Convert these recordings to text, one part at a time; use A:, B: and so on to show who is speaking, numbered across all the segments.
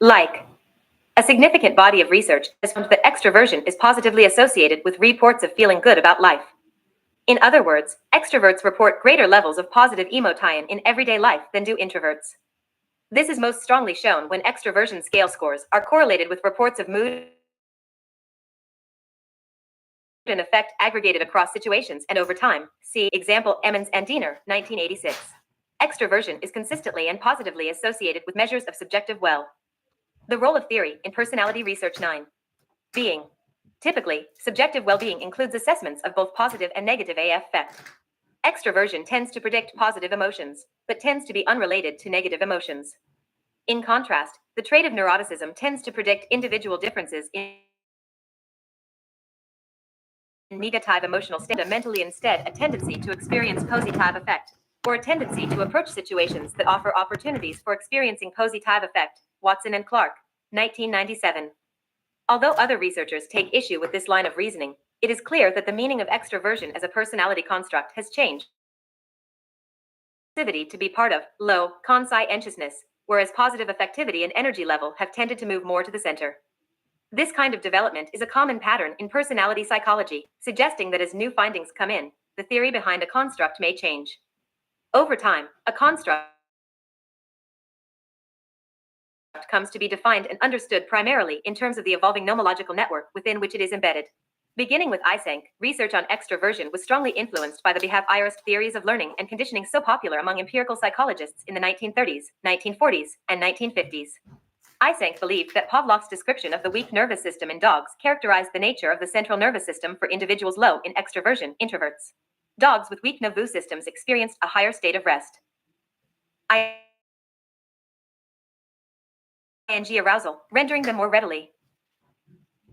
A: Like, a significant body of research has found that extroversion is positively associated with reports of feeling good about life. In other words, extroverts report greater levels of positive emotion in everyday life than do introverts. This is most strongly shown when extroversion scale scores are correlated with reports of mood and affect aggregated across situations and over time. See example Emmons and Diener, 1986. Extroversion is consistently and positively associated with measures of subjective well. The role of theory in personality research 9. Being. Typically, subjective well-being includes assessments of both positive and negative affect. Extroversion tends to predict positive emotions, but tends to be unrelated to negative emotions. In contrast, the trait of neuroticism tends to predict individual differences in negative emotional state, fundamentally instead a tendency to experience positive effect, or a tendency to approach situations that offer opportunities for experiencing positive effect. Watson and Clark, 1997. Although other researchers take issue with this line of reasoning, it is clear that the meaning of extroversion as a personality construct has changed to be part of low, conscientiousness, whereas positive affectivity and energy level have tended to move more to the center. This kind of development is a common pattern in personality psychology, suggesting that as new findings come in, the theory behind a construct may change. Over time, a construct comes to be defined and understood primarily in terms of the evolving nomological network within which it is embedded. Beginning with Eysenck, research on extroversion was strongly influenced by the behaviorist theories of learning and conditioning so popular among empirical psychologists in the 1930s, 1940s, and 1950s. Eysenck believed that Pavlov's description of the weak nervous system in dogs characterized the nature of the central nervous system for individuals low in extroversion, introverts. Dogs with weak nervous systems experienced a higher state of rest. ING arousal, rendering them more readily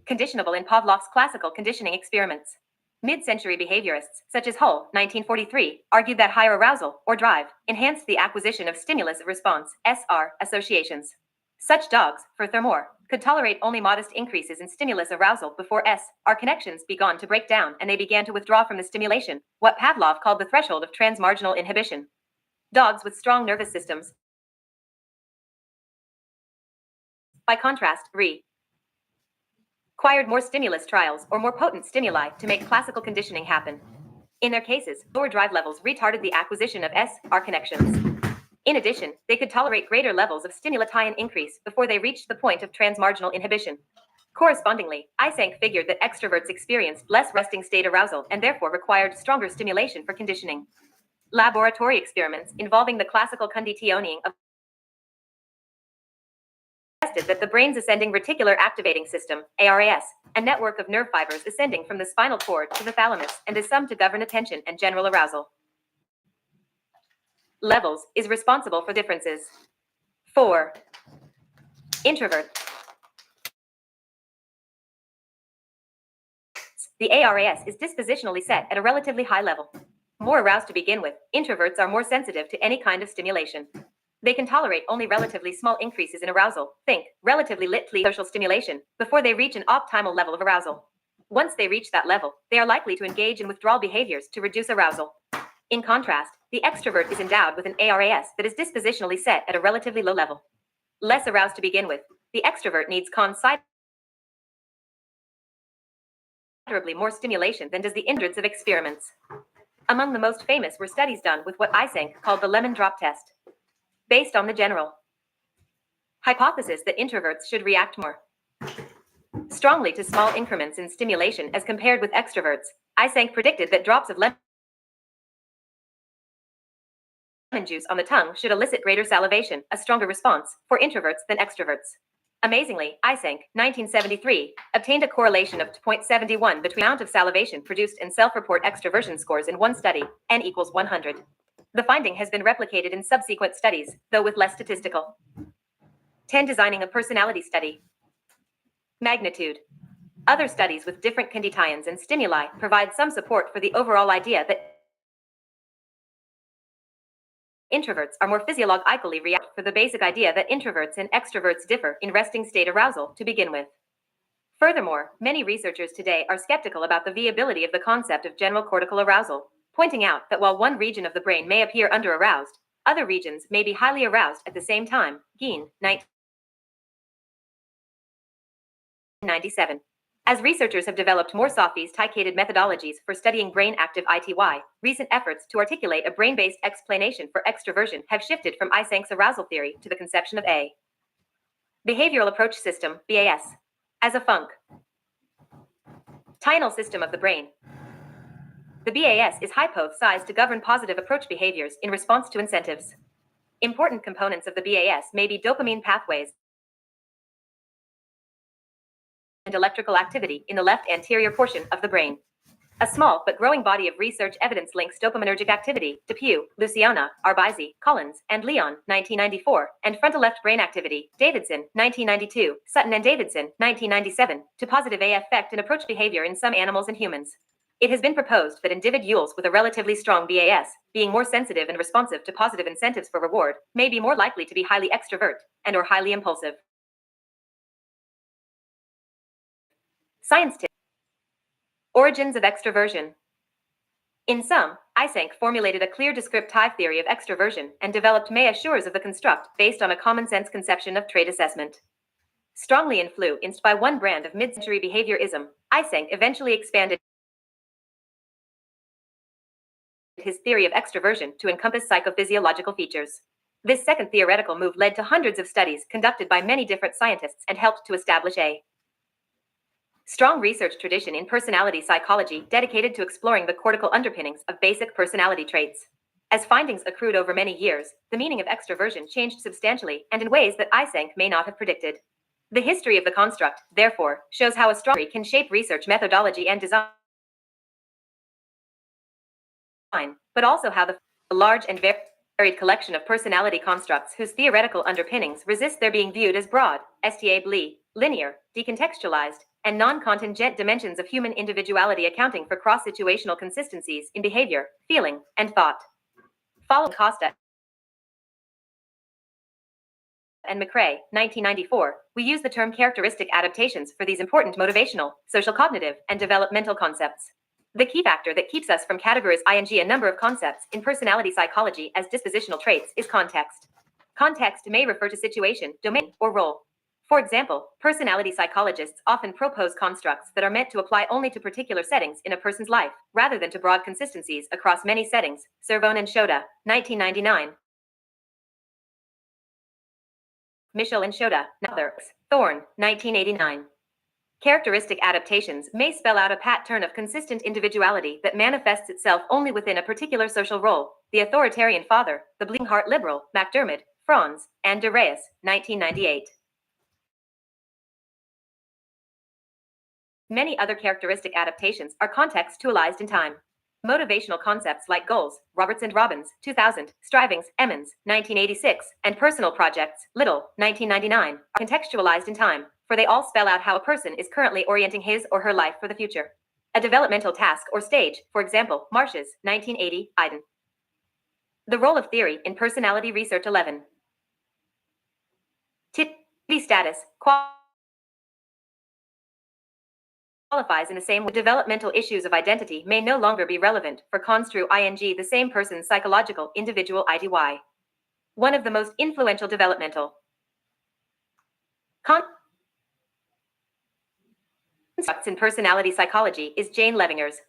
A: conditionable in Pavlov's classical conditioning experiments. Mid-century behaviorists, such as Hull, 1943, argued that higher arousal, or drive, enhanced the acquisition of stimulus-response, SR, associations. Such dogs, furthermore, could tolerate only modest increases in stimulus arousal before SR connections began to break down and they began to withdraw from the stimulation, what Pavlov called the threshold of transmarginal inhibition. Dogs with strong nervous systems, by contrast, required more stimulus trials or more potent stimuli to make classical conditioning happen. In their cases, lower drive levels retarded the acquisition of SR connections. In addition, they could tolerate greater levels of stimulation increase before they reached the point of transmarginal inhibition. Correspondingly, Eysenck figured that extroverts experienced less resting state arousal and therefore required stronger stimulation for conditioning. Laboratory experiments involving the classical conditioning of that the brain's ascending reticular activating system, ARAS, a network of nerve fibers ascending from the spinal cord to the thalamus and is summed to govern attention and general arousal levels, is responsible for differences. 4. Introvert. The ARAS is dispositionally set at a relatively high level. More aroused to begin with, introverts are more sensitive to any kind of stimulation. They can tolerate only relatively small increases in arousal, think, relatively little social stimulation, before they reach an optimal level of arousal. Once they reach that level, they are likely to engage in withdrawal behaviors to reduce arousal. In contrast, the extrovert is endowed with an ARAS that is dispositionally set at a relatively low level. Less aroused to begin with, the extrovert needs considerably more stimulation than does the introverts of experiments. Among the most famous were studies done with what Eysenck called the lemon drop test. Based on the general hypothesis that introverts should react more strongly to small increments in stimulation as compared with extroverts, Eysenck predicted that drops of lemon juice on the tongue should elicit greater salivation, a stronger response, for introverts than extroverts. Amazingly, Eysenck, 1973, obtained a correlation of 0.71 between the amount of salivation produced and self-report extroversion scores in one study, n equals 100. The finding has been replicated in subsequent studies, though with less statistical. 10. Designing a personality study. Magnitude. Other studies with different conditions and stimuli provide some support for the overall idea that introverts are more physiologically react for the basic idea that introverts and extroverts differ in resting state arousal to begin with. Furthermore, many researchers today are skeptical about the viability of the concept of general cortical arousal, pointing out that while one region of the brain may appear under-aroused, other regions may be highly aroused at the same time. Geen, 19. 1997. As researchers have developed more sophisticated methodologies for studying brain-active ITY, recent efforts to articulate a brain-based explanation for extroversion have shifted from Eysenk's arousal theory to the conception of a behavioral approach system, BAS, as a functional system of the brain. The BAS is hypothesized to govern positive approach behaviors in response to incentives. Important components of the BAS may be dopamine pathways and electrical activity in the left anterior portion of the brain. A small but growing body of research evidence links dopaminergic activity, Depew, Luciana, Arbizi, Collins, and Leon, 1994, and frontal left brain activity, Davidson, 1992, Sutton and Davidson, 1997, to positive effect in approach behavior in some animals and humans. It has been proposed that individuals with a relatively strong BAS, being more sensitive and responsive to positive incentives for reward, may be more likely to be highly extrovert and/or highly impulsive. Science tip. Origins of extroversion. In sum, Eysenck formulated a clear descriptive theory of extroversion and developed measures of the construct based on a common-sense conception of trait assessment. Strongly influenced by one brand of mid-century behaviorism, Eysenck eventually expanded his theory of extroversion to encompass psychophysiological features. This second theoretical move led to hundreds of studies conducted by many different scientists and helped to establish a strong research tradition in personality psychology dedicated to exploring the cortical underpinnings of basic personality traits. As findings accrued over many years, the meaning of extroversion changed substantially and in ways that Eysenck may not have predicted. The history of the construct, therefore, shows how a strong theory can shape research methodology and design, but also how the large and varied collection of personality constructs whose theoretical underpinnings resist their being viewed as broad, stable, linear, decontextualized, and non-contingent dimensions of human individuality accounting for cross-situational consistencies in behavior, feeling, and thought. Following Costa and McRae, 1994, we use the term characteristic adaptations for these important motivational, social cognitive, and developmental concepts. The key factor that keeps us from categorizing a number of concepts in personality psychology as dispositional traits is context. Context may refer to situation, domain, or role. For example, personality psychologists often propose constructs that are meant to apply only to particular settings in a person's life, rather than to broad consistencies across many settings. Cervone and Shota, 1999. Michel and Shota, others. Thorne, 1989. Characteristic adaptations may spell out a pattern of consistent individuality that manifests itself only within a particular social role. The Authoritarian Father, The Bleeding Heart Liberal, McDermott, Franz, and De Reyes, 1998. Many other characteristic adaptations are contextualized in time. Motivational concepts like goals, Roberts and Robbins, 2000, strivings, Emmons, 1986, and personal projects, Little, 1999, are contextualized in time, for they all spell out how a person is currently orienting his or her life for the future. A developmental task or stage, for example, Marshes, 1980, Iden. The role of theory in personality research 11. Titty status, qualifies in the same way. Developmental issues of identity may no longer be relevant for construe ing the same person's psychological individual IDY. One of the most influential developmental constructs in personality psychology is Jane Levinger's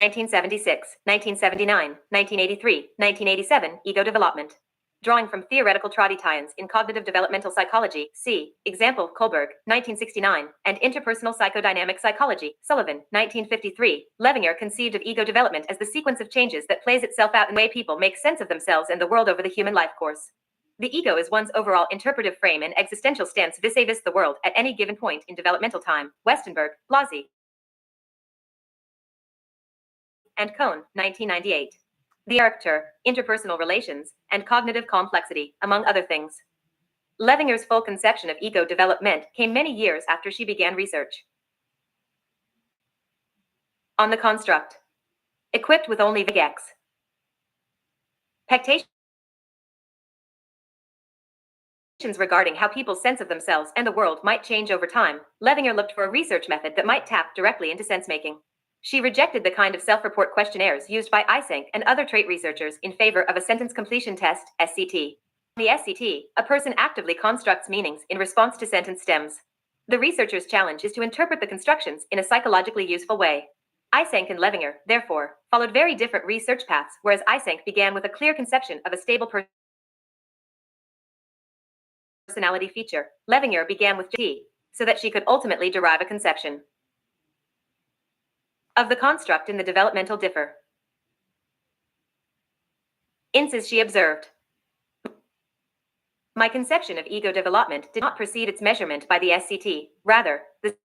A: 1976, 1979, 1983, 1987 ego development. Drawing from theoretical traditions in cognitive developmental psychology, see example Kohlberg, 1969, and interpersonal psychodynamic psychology, Sullivan, 1953. Levinger conceived of ego development as the sequence of changes that plays itself out in the way people make sense of themselves and the world over the human life course. The ego is one's overall interpretive frame and existential stance vis-a-vis the world at any given point in developmental time. Westenberg, Blasi, and Cohn, 1998. The character, interpersonal relations, and cognitive complexity, among other things. Levinger's full conception of ego development came many years after she began research on the construct. Equipped with only VX. Expectations regarding how people's sense of themselves and the world might change over time, Levinger looked for a research method that might tap directly into sense-making. She rejected the kind of self-report questionnaires used by Eysenck and other trait researchers in favor of a sentence completion test, SCT. the SCT, a person actively constructs meanings in response to sentence stems. The researcher's challenge is to interpret the constructions in a psychologically useful way. Eysenck and Levinger, therefore, followed very different research paths, whereas Eysenck began with a clear conception of a stable personality feature. Levinger began with T, so that she could ultimately derive a conception of the construct in the developmental differ. Inces she observed. My conception of ego development did not precede its measurement by the SCT. Rather, the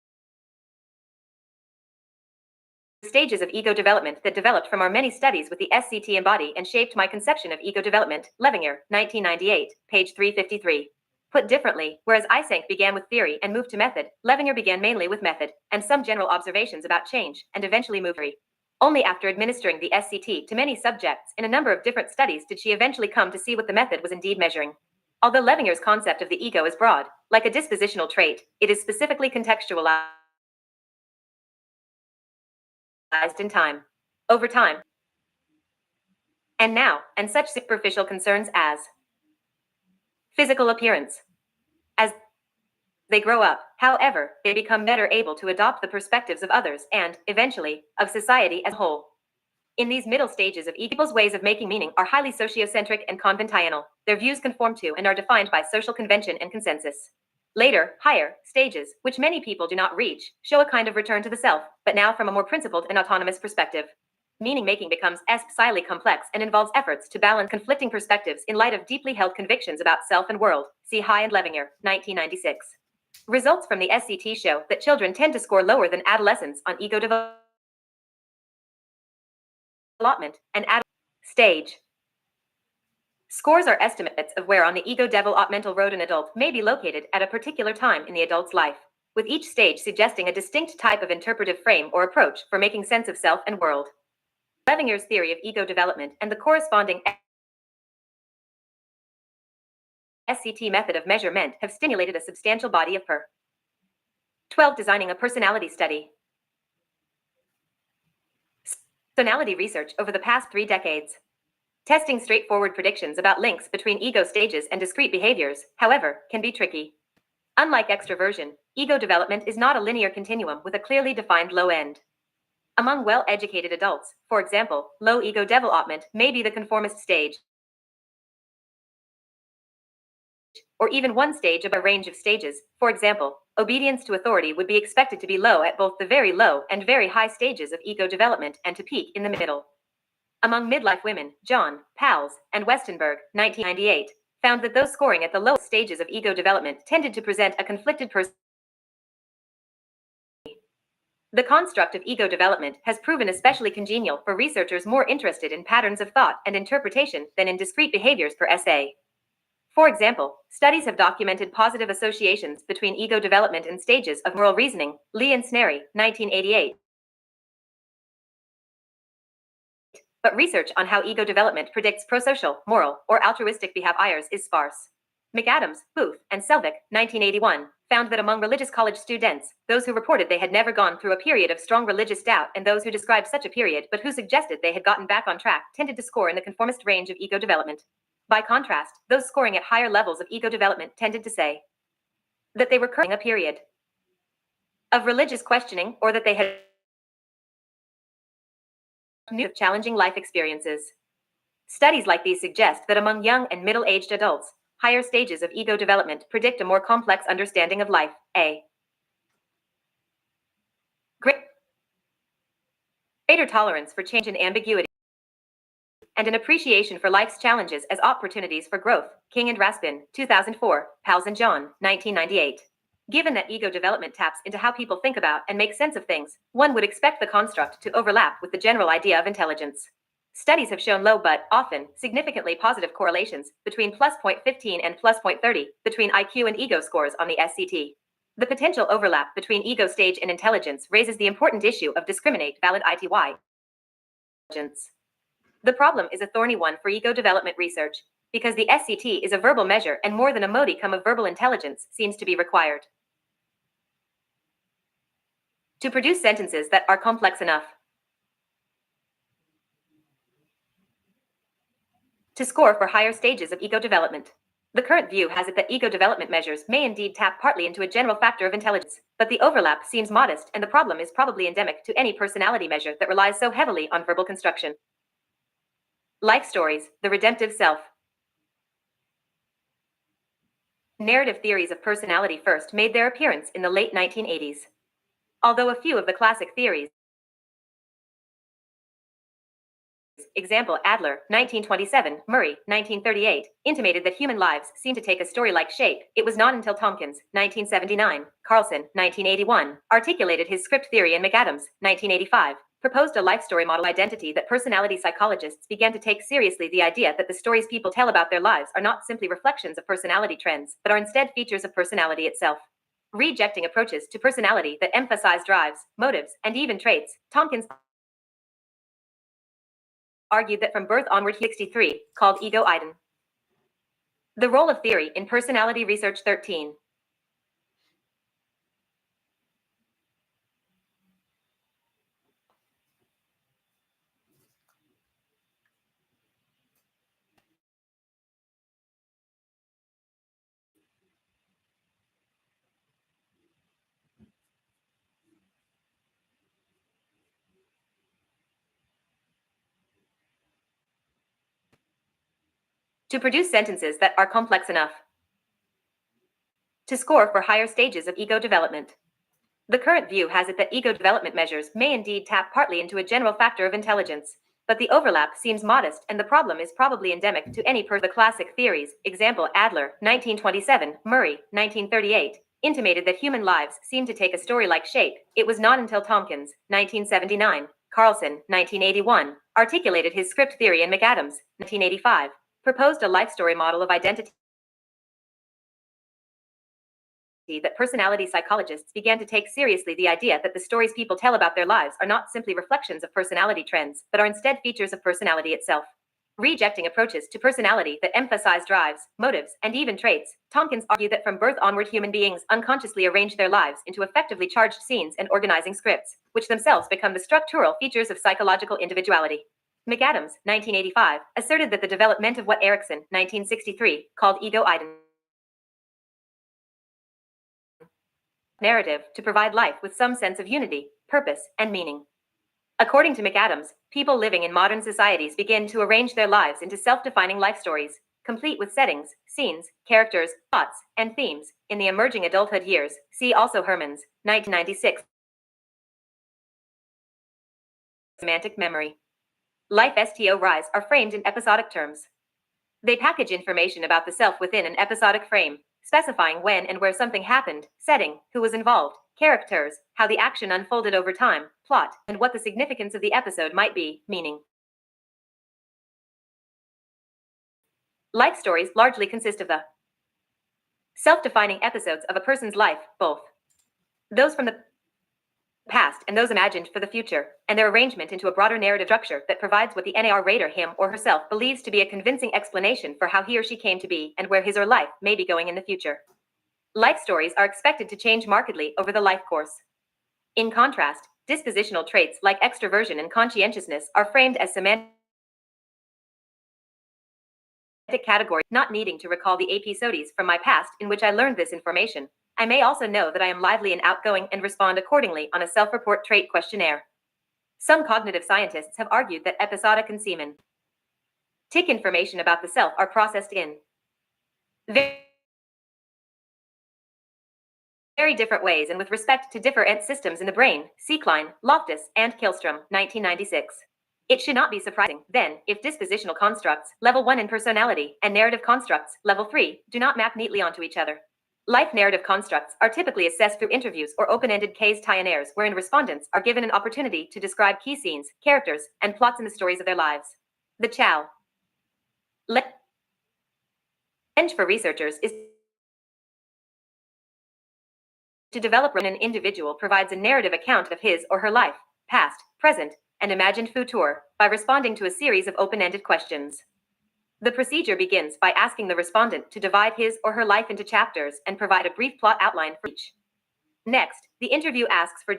A: stages of ego development that developed from our many studies with the SCT embody and shaped my conception of ego development. Levinger, 1998, page 353. Put differently, whereas Eysenck began with theory and moved to method, Levinger began mainly with method and some general observations about change, and eventually moved theory. Only after administering the SCT to many subjects in a number of different studies did she eventually come to see what the method was indeed measuring. Although Levinger's concept of the ego is broad, like a dispositional trait, it is specifically contextualized in time. Over time. And now, and such superficial concerns as physical appearance. As they grow up, however, they become better able to adopt the perspectives of others and, eventually, of society as a whole. In these middle stages of people's ways of making meaning are highly sociocentric and conventional. Their views conform to and are defined by social convention and consensus. Later, higher stages, which many people do not reach, show a kind of return to the self, but now from a more principled and autonomous perspective. Meaning making becomes highly complex and involves efforts to balance conflicting perspectives in light of deeply held convictions about self and world. See High and Levinger, 1996. Results from the SCT show that children tend to score lower than adolescents on ego development and stage. Scores are estimates of where on the ego developmental road an adult may be located at a particular time in the adult's life, with each stage suggesting a distinct type of interpretive frame or approach for making sense of self and world. Levinger's theory of ego development and the corresponding SCT method of measurement have stimulated a substantial body of 12. Designing a personality study. Personality research over the past 3 decades. Testing straightforward predictions about links between ego stages and discrete behaviors, however, can be tricky. Unlike extroversion, ego development is not a linear continuum with a clearly defined low end. Among well-educated adults, for example, low ego development may be the conformist stage, or even one stage of a range of stages. For example, obedience to authority would be expected to be low at both the very low and very high stages of ego development and to peak in the middle. Among midlife women, John, Pals, and Westenberg, 1998, found that those scoring at the lowest stages of ego development tended to present a conflicted personality. The construct of ego development has proven especially congenial for researchers more interested in patterns of thought and interpretation than in discrete behaviors per se. For example, studies have documented positive associations between ego development and stages of moral reasoning. Lee and Snary, 1988. But research on how ego development predicts prosocial, moral, or altruistic behaviors is sparse. McAdams, Booth, and Selvig, 1981, found that among religious college students, those who reported they had never gone through a period of strong religious doubt and those who described such a period but who suggested they had gotten back on track tended to score in the conformist range of ego development. By contrast, those scoring at higher levels of ego development tended to say that they were currently in a period of religious questioning or that they had new challenging life experiences. Studies like these suggest that among young and middle-aged adults, higher stages of ego development predict a more complex understanding of life, a greater tolerance for change and ambiguity, and an appreciation for life's challenges as opportunities for growth. King and Raspin, 2004, Pals and John, 1998. Given that ego development taps into how people think about and make sense of things, one would expect the construct to overlap with the general idea of intelligence. Studies have shown low but often significantly positive correlations between plus 0.15 and plus 0.30 between IQ and ego scores on the SCT. The potential overlap between ego stage and intelligence raises the important issue of discriminate valid ITY intelligence. The problem is a thorny one for ego development research, because the SCT is a verbal measure and more than a modicum of verbal intelligence seems to be required to produce sentences that are complex enough to score for higher stages of ego development. The current view has it that ego development measures may indeed tap partly into a general factor of intelligence, but the overlap seems modest and the problem is probably endemic to any personality measure that relies so heavily on verbal construction. Life stories, the redemptive self. Narrative theories of personality first made their appearance in the late 1980s. Although a few of the classic theories, example Adler, 1927, Murray, 1938, intimated that human lives seem to take a story-like shape, it was not until Tompkins, 1979, Carlson, 1981, articulated his script theory and McAdams, 1985, proposed a life story model identity that personality psychologists began to take seriously the idea that the stories people tell about their lives are not simply reflections of personality trends, but are instead features of personality itself. Rejecting approaches to personality that emphasize drives, motives, and even traits, Tompkins argued that from birth onward 63, called ego iden. The role of theory in personality research 13. To produce sentences that are complex enough to score for higher stages of ego development. The current view has it that ego development measures may indeed tap partly into a general factor of intelligence, but the overlap seems modest and the problem is probably endemic to any the classic theories, example Adler, 1927, Murray, 1938, intimated that human lives seem to take a story-like shape, it was not until Tompkins, 1979, Carlson, 1981, articulated his script theory and McAdams, 1985, proposed a life story model of identity that personality psychologists began to take seriously the idea that the stories people tell about their lives are not simply reflections of personality trends, but are instead features of personality itself. Rejecting approaches to personality that emphasize drives, motives, and even traits, Tompkins argued that from birth onward human beings unconsciously arrange their lives into effectively charged scenes and organizing scripts, which themselves become the structural features of psychological individuality. McAdams, 1985, asserted that the development of what Erikson, 1963, called ego iden narrative to provide life with some sense of unity, purpose, and meaning. According to McAdams, people living in modern societies begin to arrange their lives into self-defining life stories, complete with settings, scenes, characters, plots, and themes. In the emerging adulthood years, see also Herman's, 1996, semantic memory. Life sto rise are framed in episodic terms. They package information about the self within an episodic frame, specifying when and where something happened, setting, who was involved, characters, how the action unfolded over time, plot, and what the significance of the episode might be, meaning. Life stories largely consist of the self-defining episodes of a person's life, both those from the past and those imagined for the future, and their arrangement into a broader narrative structure that provides what the narrator him or herself believes to be a convincing explanation for how he or she came to be and where his or life may be going in the future. Life stories are expected to change markedly over the life course. In contrast, dispositional traits like extroversion and conscientiousness are framed as semantic categories, not needing to recall the episodes from my past in which I learned this information. I may also know that I am lively and outgoing and respond accordingly on a self-report trait questionnaire. Some cognitive scientists have argued that episodic and semantic information about the self are processed in very different ways and with respect to different systems in the brain, Seeklein, Loftus, and Kihlstrom, 1996. It should not be surprising, then, if dispositional constructs, level 1 in personality, and narrative constructs, level 3, do not map neatly onto each other. Life narrative constructs are typically assessed through interviews or open-ended questionnaires wherein respondents are given an opportunity to describe key scenes, characters, and plots in the stories of their lives. The challenge for researchers is to develop when an individual provides a narrative account of his or her life, past, present, and imagined future, by responding to a series of open-ended questions. The procedure begins by asking the respondent to divide his or her life into chapters and provide a brief plot outline for each. Next, the interview asks for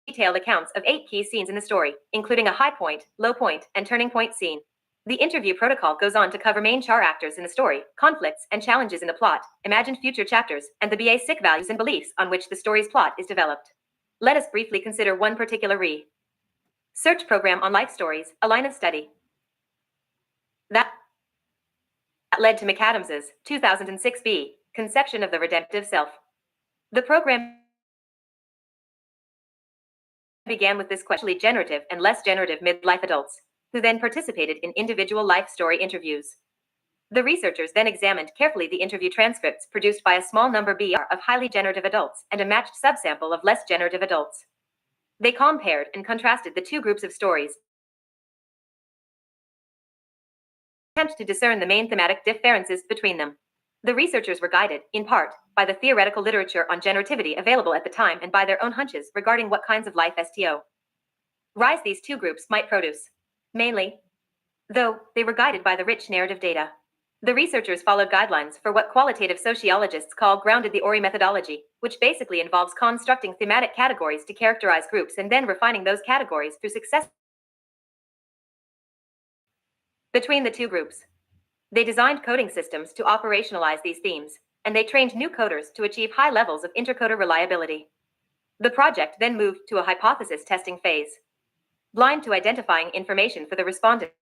A: detailed accounts of 8 key scenes in the story, including a high point, low point, and turning point scene. The interview protocol goes on to cover main char actors in the story, conflicts and challenges in the plot, imagined future chapters, and the basic values and beliefs on which the story's plot is developed. Let us briefly consider one particular research program on life stories, a line of study that led to McAdams's 2006 B conception of the redemptive self. The program began with this questionably generative and less generative midlife adults, who then participated in individual life story interviews. The researchers then examined carefully the interview transcripts produced by a small number BR of highly generative adults and a matched subsample of less generative adults. They compared and contrasted the two groups of stories, attempt to discern the main thematic differences between them. The researchers were guided, in part, by the theoretical literature on generativity available at the time and by their own hunches regarding what kinds of life STO rise these two groups might produce. Mainly, though, they were guided by the rich narrative data. The researchers followed guidelines for what qualitative sociologists call grounded theory methodology, which basically involves constructing thematic categories to characterize groups and then refining those categories through success between the two groups. They designed coding systems to operationalize these themes, and they trained new coders to achieve high levels of intercoder reliability. The project then moved to a hypothesis testing phase. Blind to identifying information for the respondents,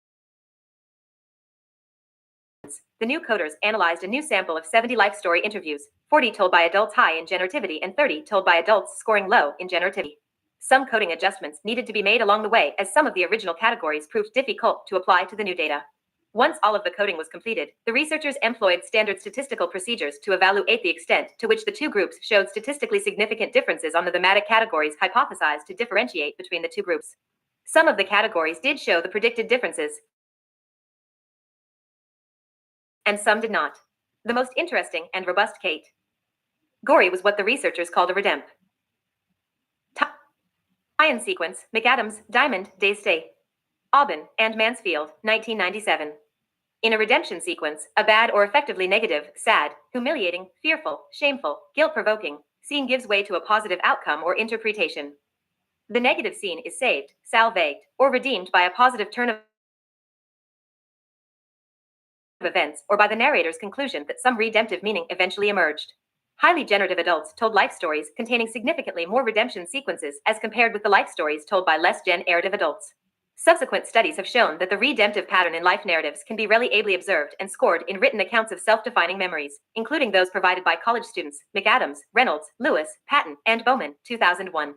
A: the new coders analyzed a new sample of 70 life story interviews, 40 told by adults high in generativity and 30 told by adults scoring low in generativity. Some coding adjustments needed to be made along the way as some of the original categories proved difficult to apply to the new data. Once all of the coding was completed, the researchers employed standard statistical procedures to evaluate the extent to which the two groups showed statistically significant differences on the thematic categories hypothesized to differentiate between the two groups. Some of the categories did show the predicted differences, and some did not. The most interesting and robust category was what the researchers called a redemp tie-in sequence: McAdams, Diamond, Daystay, Aubin, and Mansfield, 1997. In a redemption sequence, a bad or effectively negative, sad, humiliating, fearful, shameful, guilt-provoking scene gives way to a positive outcome or interpretation. The negative scene is saved, salvaged, or redeemed by a positive turn of events or by the narrator's conclusion that some redemptive meaning eventually emerged. Highly generative adults told life stories containing significantly more redemption sequences as compared with the life stories told by less generative adults. Subsequent studies have shown that the redemptive pattern in life narratives can be reliably observed and scored in written accounts of self-defining memories, including those provided by college students: McAdams, Reynolds, Lewis, Patton, and Bowman, 2001.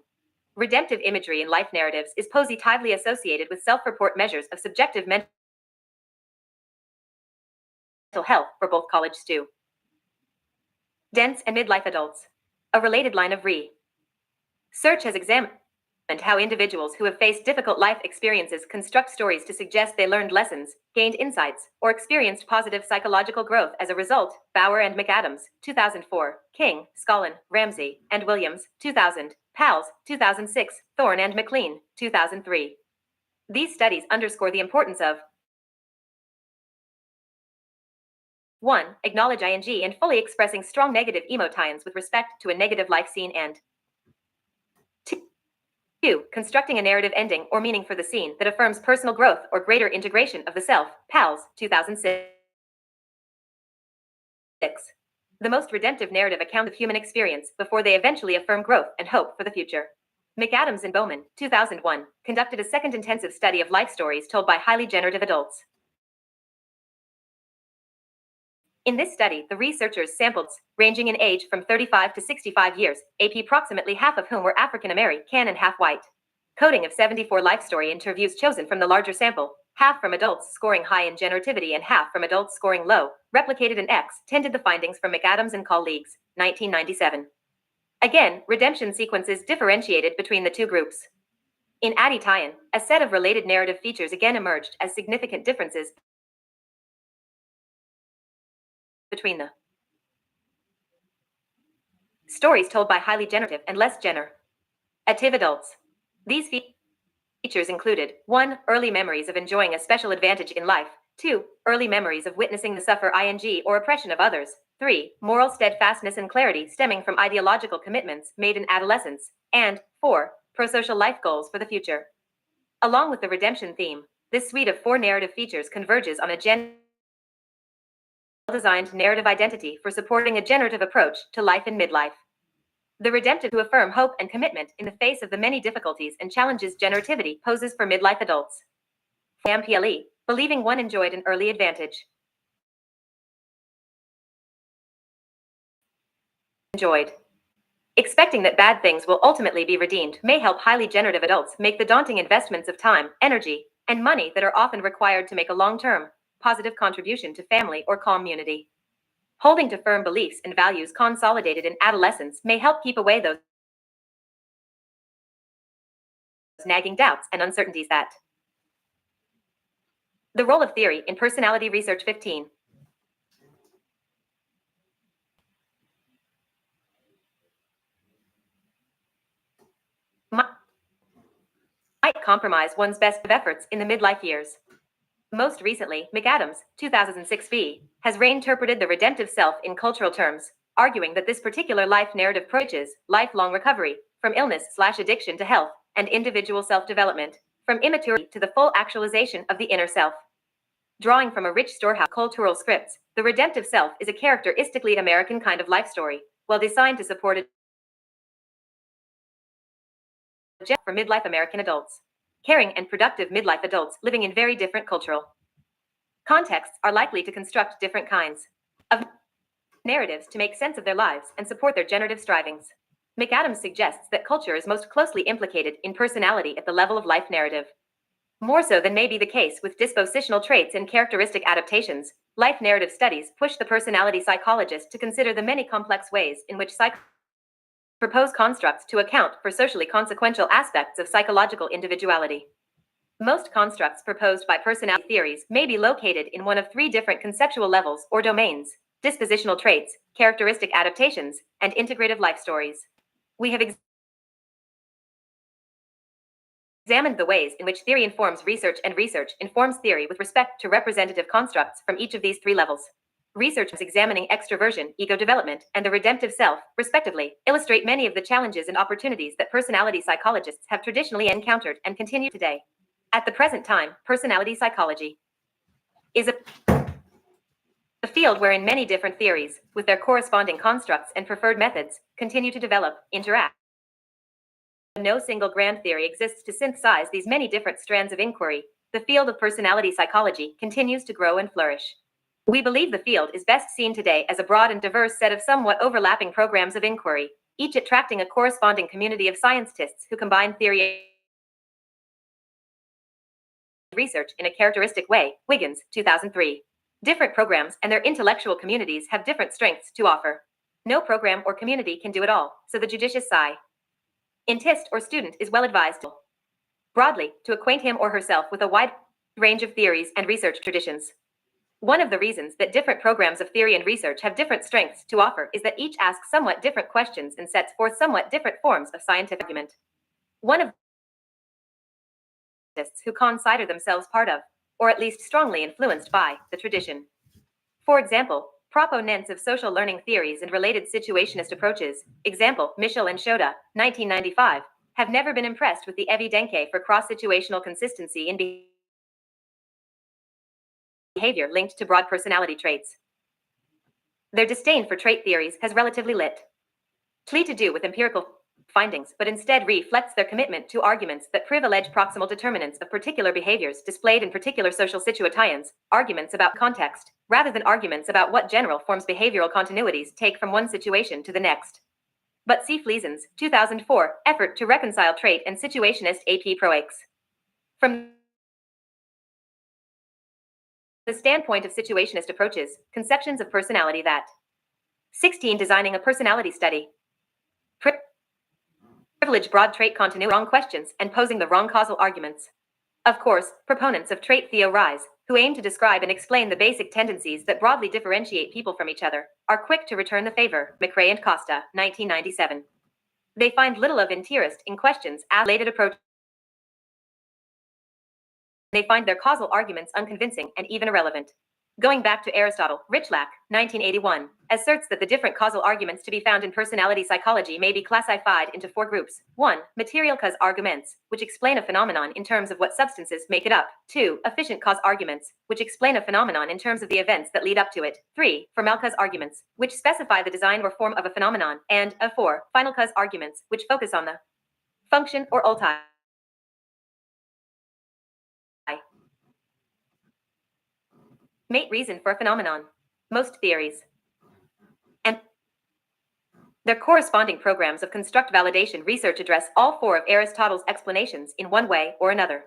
A: Redemptive imagery in life narratives is positively associated with self-report measures of subjective mental health for both college students and midlife adults. A related line of research has examined how individuals who have faced difficult life experiences construct stories to suggest they learned lessons, gained insights, or experienced positive psychological growth as a result. Bauer and McAdams, 2004, King, Scullin, Ramsey, and Williams, 2000, Pals, 2006, Thorne and McLean, 2003. These studies underscore the importance of 1. Acknowledge ing and fully expressing strong negative emo tie-ins with respect to a negative life scene, and 2. Constructing a narrative ending or meaning for the scene that affirms personal growth or greater integration of the self. Pals, 2006. The most redemptive narrative account of human experience before they eventually affirm growth and hope for the future. McAdams and Bowman, 2001, conducted a second intensive study of life stories told by highly generative adults. In this study, the researchers sampled ranging in age from 35 to 65 years, approximately half of whom were African American and half white. Coding of 74 life story interviews chosen from the larger sample, half from adults scoring high in generativity and half from adults scoring low, replicated in X-tended the findings from McAdams and colleagues, 1997. Again, redemption sequences differentiated between the two groups. In Addy tie-in, a set of related narrative features again emerged as significant differences between the stories told by highly generative and less generative adults. These features included 1. Early memories of enjoying a special advantage in life. 2. Early memories of witnessing the suffer ing or oppression of others. 3. Moral steadfastness and clarity stemming from ideological commitments made in adolescence. And 4. Prosocial life goals for the future. Along with the redemption theme, This suite of 4 narrative features converges on a well-designed narrative identity for supporting a generative approach to life in midlife. The redemptive to affirm hope and commitment in the face of the many difficulties and challenges generativity poses for midlife adults. MPLE, believing one enjoyed an early advantage. Enjoyed. Expecting that bad things will ultimately be redeemed may help highly generative adults make the daunting investments of time, energy, and money that are often required to make a long-term, positive contribution to family or community. Holding to firm beliefs and values consolidated in adolescence may help keep away those nagging doubts and uncertainties that. The role of theory in personality research 15. Might compromise one's best efforts in the midlife years. Most recently, McAdams, 2006 v., has reinterpreted the redemptive self in cultural terms, arguing that this particular life narrative approaches lifelong recovery, from illness/addiction to health, and individual self-development, from immaturity to the full actualization of the inner self. Drawing from a rich storehouse of cultural scripts, the redemptive self is a characteristically American kind of life story, well designed to support a for midlife American adults. Caring and productive midlife adults living in very different cultural contexts are likely to construct different kinds of narratives to make sense of their lives and support their generative strivings. McAdams suggests that culture is most closely implicated in personality at the level of life narrative. More so than may be the case with dispositional traits and characteristic adaptations, life narrative studies push the personality psychologist to consider the many complex ways in which propose constructs to account for socially consequential aspects of psychological individuality. Most constructs proposed by personality theories may be located in one of 3 different conceptual levels or domains: dispositional traits, characteristic adaptations, and integrative life stories. We have examined the ways in which theory informs research and research informs theory with respect to representative constructs from each of these 3 levels. Research examining extroversion, ego development, and the redemptive self, respectively, illustrate many of the challenges and opportunities that personality psychologists have traditionally encountered and continue today. At the present time, personality psychology is a field wherein many different theories, with their corresponding constructs and preferred methods, continue to develop, interact. No single grand theory exists to synthesize these many different strands of inquiry. The field of personality psychology continues to grow and flourish. We believe the field is best seen today as a broad and diverse set of somewhat overlapping programs of inquiry, each attracting a corresponding community of scientists who combine theory and research in a characteristic way. Wiggins, 2003. Different programs and their intellectual communities have different strengths to offer. No program or community can do it all, so the judicious scientist or student is well advised to broadly to acquaint him or herself with a wide range of theories and research traditions. One of the reasons that different programs of theory and research have different strengths to offer is that each asks somewhat different questions and sets forth somewhat different forms of scientific argument. One of the who consider themselves part of, or at least strongly influenced by, the tradition. For example, proponents of social learning theories and related situationist approaches, example, Mischel and Shota, 1995, have never been impressed with the evidence for cross-situational consistency in behavior linked to broad personality traits. Their disdain for trait theories has relatively little to do with empirical findings, but instead reflects their commitment to arguments that privilege proximal determinants of particular behaviors displayed in particular social situations, arguments about context, rather than arguments about what general forms behavioral continuities take from one situation to the next. But see Fleason's 2004 effort to reconcile trait and situationist AP Pro-X. From the standpoint of situationist approaches, conceptions of personality that 16 designing a personality study. Privilege broad trait continuity, wrong questions, and posing the wrong causal arguments. Of course, proponents of trait theo rise, who aim to describe and explain the basic tendencies that broadly differentiate people from each other, are quick to return the favor. McRae and Costa, 1997. They find little of interest in questions as related approach. They find their causal arguments unconvincing and even irrelevant. Going back to Aristotle, Richlack, 1981. asserts that the different causal arguments to be found in personality psychology may be classified into four groups. 1. Material cause arguments, which explain a phenomenon in terms of what substances make it up. 2. Efficient cause arguments, which explain a phenomenon in terms of the events that lead up to it. 3. Formal cause arguments, which specify the design or form of a phenomenon. And 4. Final cause arguments, which focus on the function or ulti. Mate reason for a phenomenon. Most theories and their corresponding programs of construct validation research address all four of Aristotle's explanations in one way or another.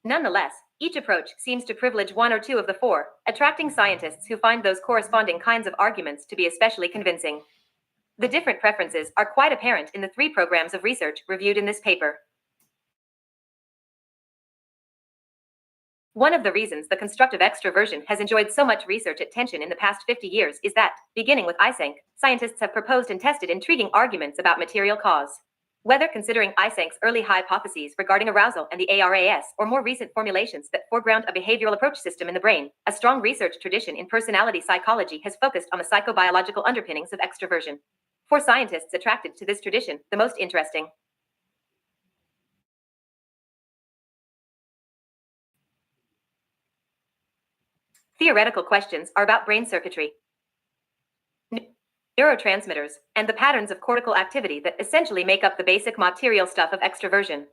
A: Nonetheless, each approach seems to privilege one or two of the four, attracting scientists who find those corresponding kinds of arguments to be especially convincing. The different preferences are quite apparent in the three programs of research reviewed in this paper. One of the reasons the constructive extroversion has enjoyed so much research attention in the past 50 years is that, beginning with Eysenck, scientists have proposed and tested intriguing arguments about material cause. Whether considering Eysenck's early hypotheses regarding arousal and the ARAS, or more recent formulations that foreground a behavioral approach system in the brain, a strong research tradition in personality psychology has focused on the psychobiological underpinnings of extroversion. For scientists attracted to this tradition, the most interesting theoretical questions are about brain circuitry, neurotransmitters, and the patterns of cortical activity that essentially make up the basic material stuff of extroversion.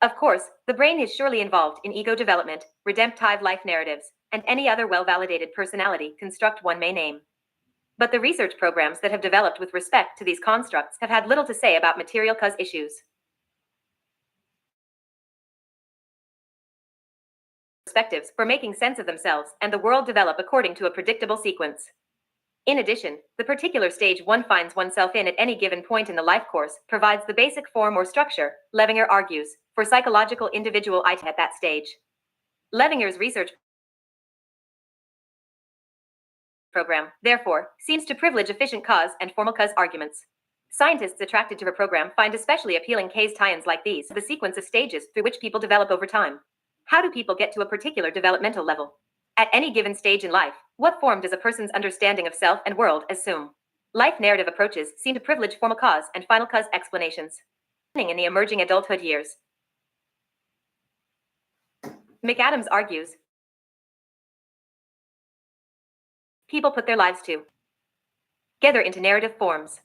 A: Of course, the brain is surely involved in ego development, redemptive life narratives, and any other well-validated personality construct one may name. But the research programs that have developed with respect to these constructs have had little to say about material cause issues. Perspectives for making sense of themselves and the world develop according to a predictable sequence. In addition, the particular stage one finds oneself in at any given point in the life course provides the basic form or structure, Levinger argues, for psychological individuality at that stage. Levinger's research program, therefore, seems to privilege efficient cause and formal cause arguments. Scientists attracted to her program find especially appealing case tie-ins like these, the sequence of stages through which people develop over time. How do people get to a particular developmental level? At any given stage in life, what form does a person's understanding of self and world assume? Life narrative approaches seem to privilege formal cause and final cause explanations. In the emerging adulthood years, McAdams argues, people put their lives together into narrative forms.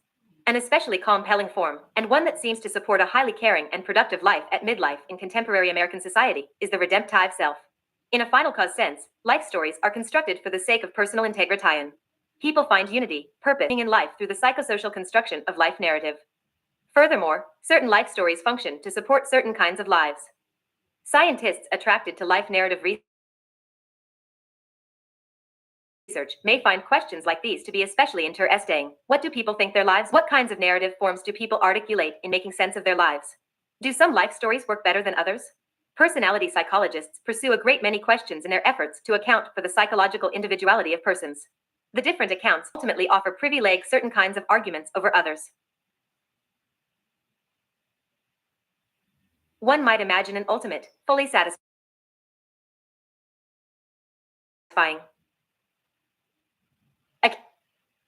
A: An especially compelling form, and one that seems to support a highly caring and productive life at midlife in contemporary American society, is the redemptive self. In a final cause sense, life stories are constructed for the sake of personal integration. People find unity, purpose in life through the psychosocial construction of life narrative. Furthermore, certain life stories function to support certain kinds of lives. Scientists attracted to life narrative research may find questions like these to be especially interesting. What do people think their lives? What kinds of narrative forms do people articulate in making sense of their lives? Do some life stories work better than others? Personality psychologists pursue a great many questions in their efforts to account for the psychological individuality of persons. The different accounts ultimately offer privilege certain kinds of arguments over others. One might imagine an ultimate, fully satisfying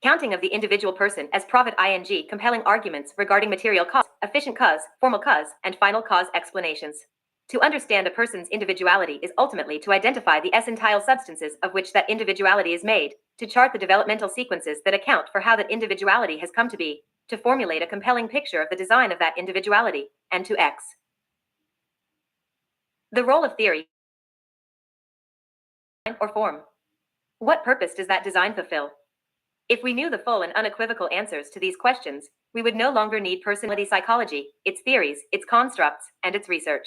A: accounting of the individual person as profit ing compelling arguments regarding material cause, efficient cause, formal cause, and final cause explanations. To understand a person's individuality is ultimately to identify the essential substances of which that individuality is made, to chart the developmental sequences that account for how that individuality has come to be, to formulate a compelling picture of the design of that individuality, and to X. The role of theory or form. What purpose does that design fulfill? If we knew the full and unequivocal answers to these questions, we would no longer need personality psychology, its theories, its constructs, and its research.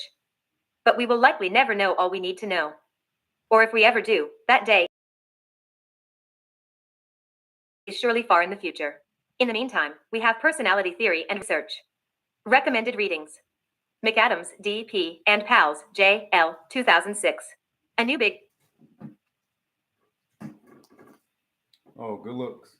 A: But we will likely never know all we need to know. Or if we ever do, that day is surely far in the future. In the meantime, we have personality theory and research. Recommended readings: McAdams, D.P., and Pals, J.L., 2006. A new big...
B: Oh, good looks.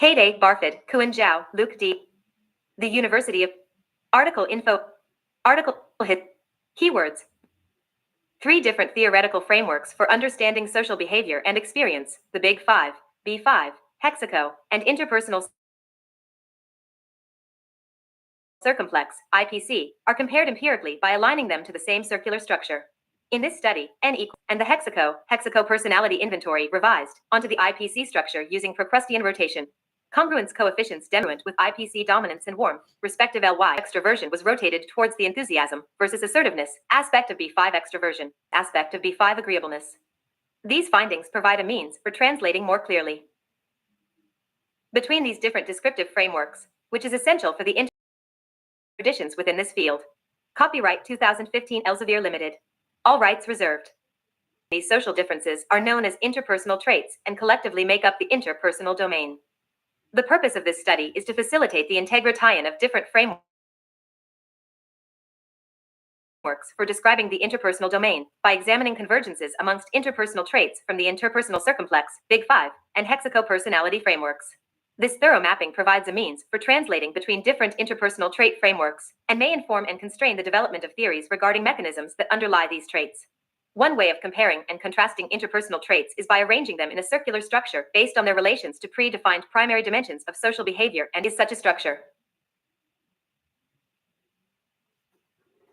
A: Kade Barford, Kuan Zhao, Luke D. The University of Article Info. Article Hit. Keywords. 3 different theoretical frameworks for understanding social behavior and experience, the Big Five, B5, Hexaco, and Interpersonal Circumplex, IPC, are compared empirically by aligning them to the same circular structure. In this study, N equals and the Hexaco personality inventory revised onto the IPC structure using Procrustean rotation. Congruence coefficients demonstrate with IPC dominance and warmth, respective LY extroversion was rotated towards the enthusiasm versus assertiveness aspect of B5 extroversion, aspect of B5 agreeableness. These findings provide a means for translating more clearly between these different descriptive frameworks, which is essential for the traditions within this field. Copyright 2015 Elsevier Limited. All rights reserved. These social differences are known as interpersonal traits and collectively make up the interpersonal domain. The purpose of this study is to facilitate the integra tie-in of different frameworks for describing the interpersonal domain by examining convergences amongst interpersonal traits from the interpersonal circumplex, Big Five, and Hexaco personality frameworks. This thorough mapping provides a means for translating between different interpersonal trait frameworks and may inform and constrain the development of theories regarding mechanisms that underlie these traits. One way of comparing and contrasting interpersonal traits is by arranging them in a circular structure based on their relations to predefined primary dimensions of social behavior and is such a structure.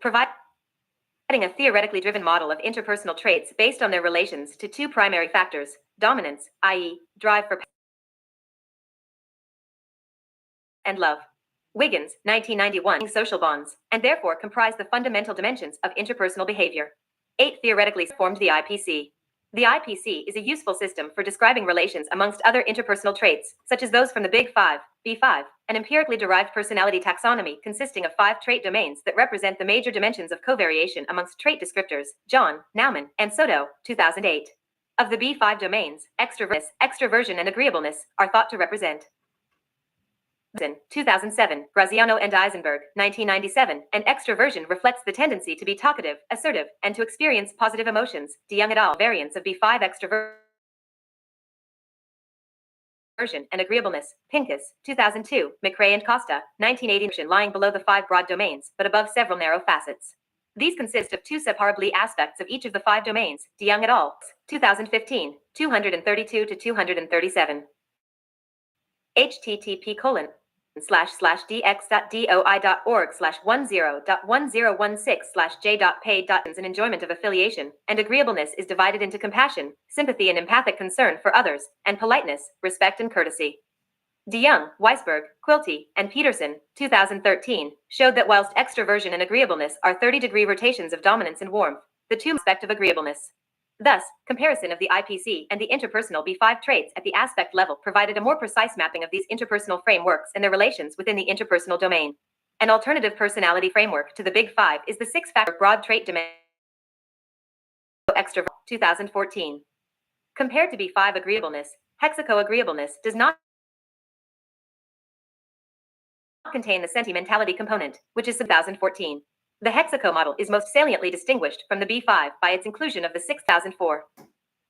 A: Providing a theoretically driven model of interpersonal traits based on their relations to 2 primary factors, dominance, i.e., drive for and love. Wiggins, 1991, social bonds, and therefore comprise the fundamental dimensions of interpersonal behavior. 8 theoretically formed the IPC. The IPC is a useful system for describing relations amongst other interpersonal traits, such as those from the Big Five, B5, an empirically derived personality taxonomy consisting of 5 trait domains that represent the major dimensions of covariation amongst trait descriptors, John, Naumann, and Soto, 2008. Of the B5 domains, extroversion, and agreeableness are thought to represent 2007, Graziano and Eisenberg, 1997, and extroversion reflects the tendency to be talkative, assertive, and to experience positive emotions. DeYoung et al. Variants of B5 extroversion and agreeableness. Pincus, 2002, McRae and Costa, 1980. Lying below the 5 broad domains, but above several narrow facets. These consist of 2 separable aspects of each of the 5 domains. DeYoung et al. 2015, 232 to 237. http://dx.doi.org/10.1016/j.pay. An enjoyment of affiliation and agreeableness is divided into compassion, sympathy and empathic concern for others, and politeness, respect and courtesy. DeYoung, Weisberg, Quilty, and Peterson, 2013, showed that whilst extroversion and agreeableness are 30-degree rotations of dominance and warmth, the 2 aspects of agreeableness. Thus, comparison of the IPC and the interpersonal B5 traits at the aspect level provided a more precise mapping of these interpersonal frameworks and their relations within the interpersonal domain. An alternative personality framework to the Big Five is the 6-factor broad trait domain extrovert, 2014. Compared to B5 agreeableness, Hexaco agreeableness does not contain the sentimentality component, which is 2014. The Hexaco model is most saliently distinguished from the B5 by its inclusion of the 6004.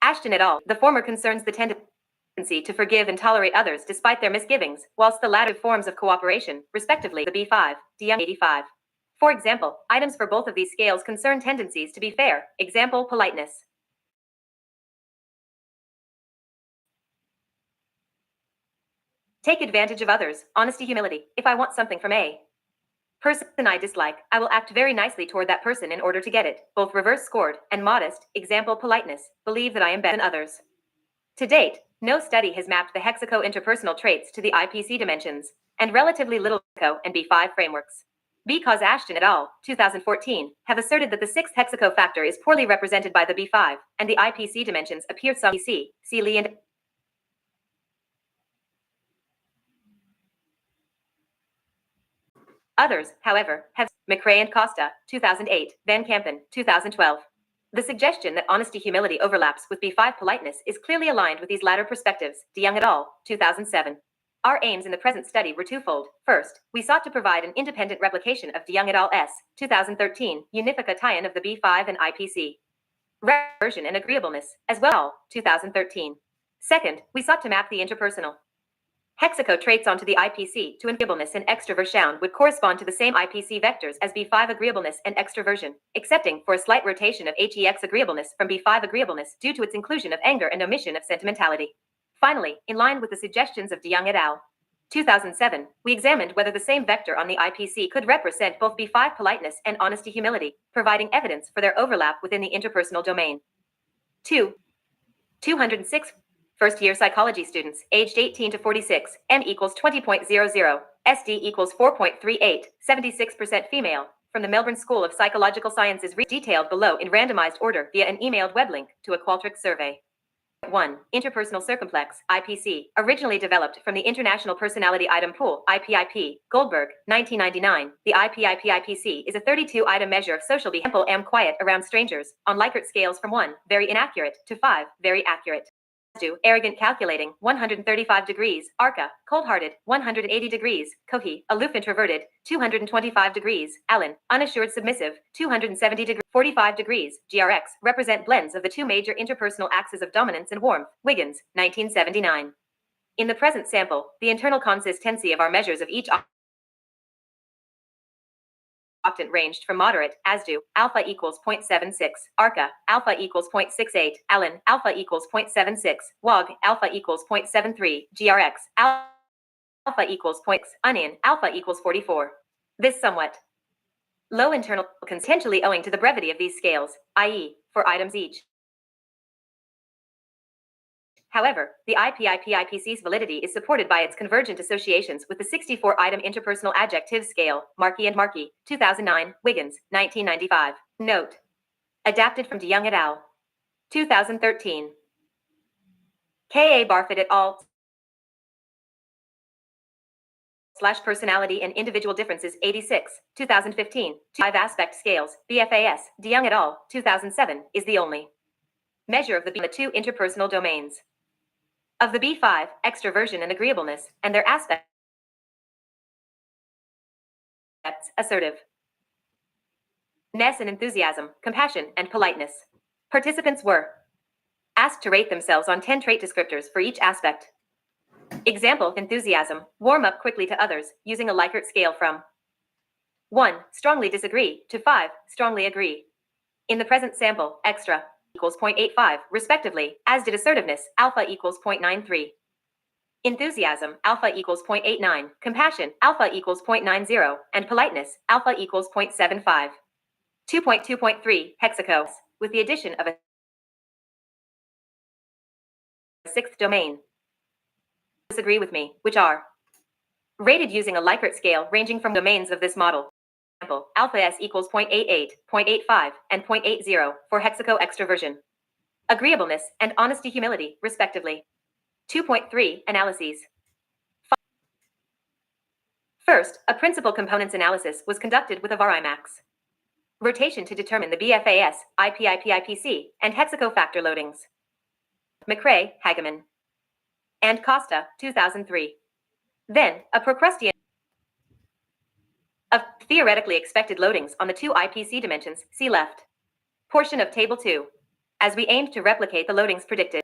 A: Ashton et al. The former concerns the tendency to forgive and tolerate others despite their misgivings, whilst the latter forms of cooperation, respectively, the B5, DeYoung 85. For example, items for both of these scales concern tendencies to be fair, example, politeness. Take advantage of others, honesty, humility. If I want something from a person I dislike, I will act very nicely toward that person in order to get it, both reverse scored and modest, example, politeness, believe that I am better than others. To date, no study has mapped the Hexaco interpersonal traits to the IPC dimensions, and relatively little Hexaco and B5 frameworks. Because Ashton et al., 2014, have asserted that the 6th Hexaco factor is poorly represented by the B5, and the IPC dimensions appear some see Lee and others, however, have McRae and Costa, 2008, Van Kampen, 2012. The suggestion that honesty-humility overlaps with B5 politeness is clearly aligned with these latter perspectives. DeYoung et al., 2007. Our aims in the present study were twofold. First, we sought to provide an independent replication of DeYoung et al.'s 2013 Unifica tie-in of the B5 and IPC version and agreeableness, as well, 2013. Second, we sought to map the interpersonal Hexaco traits onto the IPC to agreeableness and extroversion would correspond to the same IPC vectors as B5 agreeableness and extroversion, excepting for a slight rotation of HEX agreeableness from B5 agreeableness due to its inclusion of anger and omission of sentimentality. Finally, in line with the suggestions of DeYoung et al. 2007, we examined whether the same vector on the IPC could represent both B5 politeness and honesty humility, providing evidence for their overlap within the interpersonal domain. 206 first-year psychology students aged 18 to 46, M equals 20.00, SD equals 4.38, 76% female, from the Melbourne School of Psychological Sciences, detailed below in randomized order via an emailed web link to a Qualtrics survey. 1. Interpersonal Circumplex, IPC, originally developed from the International Personality Item Pool, IPIP, Goldberg, 1999. The IPIP-IPC is a 32-item measure of social behavior. Simple, am quiet around strangers, on Likert scales from 1, very inaccurate, to 5, very accurate. Do, arrogant calculating, 135 degrees, Arca, cold-hearted, 180 degrees, Kohi, aloof introverted, 225 degrees, Allen, unassured submissive, 270 degrees, 45 degrees, GRX, represent blends of the two major interpersonal axes of dominance and warmth, Wiggins, 1979. In the present sample, the internal consistency of our measures of each octant ranged from moderate, as do, alpha equals 0.76, Arca, alpha equals 0.68, Allen, alpha equals 0.76, WOG, alpha equals 0.73, GRX, alpha equals 0.6, Onion, alpha equals 44. This somewhat low internal potentially owing to the brevity of these scales, i.e., 4 items each. However, the IPIP-IPC's validity is supported by its convergent associations with the 64-item interpersonal adjective scale, Markey and Markey, 2009, Wiggins, 1995. Note: adapted from DeYoung et al. 2013. K.A. Barfoot et al. /Personality and Individual Differences 86, 2015. 5-aspect scales, BFAS, DeYoung et al. 2007, is the only measure of the two interpersonal domains of the B5, extroversion and agreeableness, and their aspects: assertive ness and enthusiasm, compassion and politeness. Participants were asked to rate themselves on 10 trait descriptors for each aspect. Example: enthusiasm, warm up quickly to others, using a Likert scale from 1, strongly disagree, to 5, strongly agree. In the present sample, extra equals 0.85, respectively, as did assertiveness, alpha equals 0.93. Enthusiasm, alpha equals 0.89, compassion, alpha equals 0.90, and politeness, alpha equals 0.75. 2.2.3, Hexaco, with the addition of a sixth domain. Disagree with me, which are rated using a Likert scale ranging from domains of this model. Example: alpha S equals 0.88, 0.85, and 0.80 for Hexaco extroversion, agreeableness, and honesty humility, respectively. 2.3 Analyses. First, a principal components analysis was conducted with a VAR-IMAX rotation to determine the BFAS, IPIP-IPC, and Hexaco factor loadings. McRae, Hageman, and Costa, 2003. Then, a Procrustean of theoretically expected loadings on the two IPC dimensions, see left portion of Table 2, as we aimed to replicate the loadings predicted.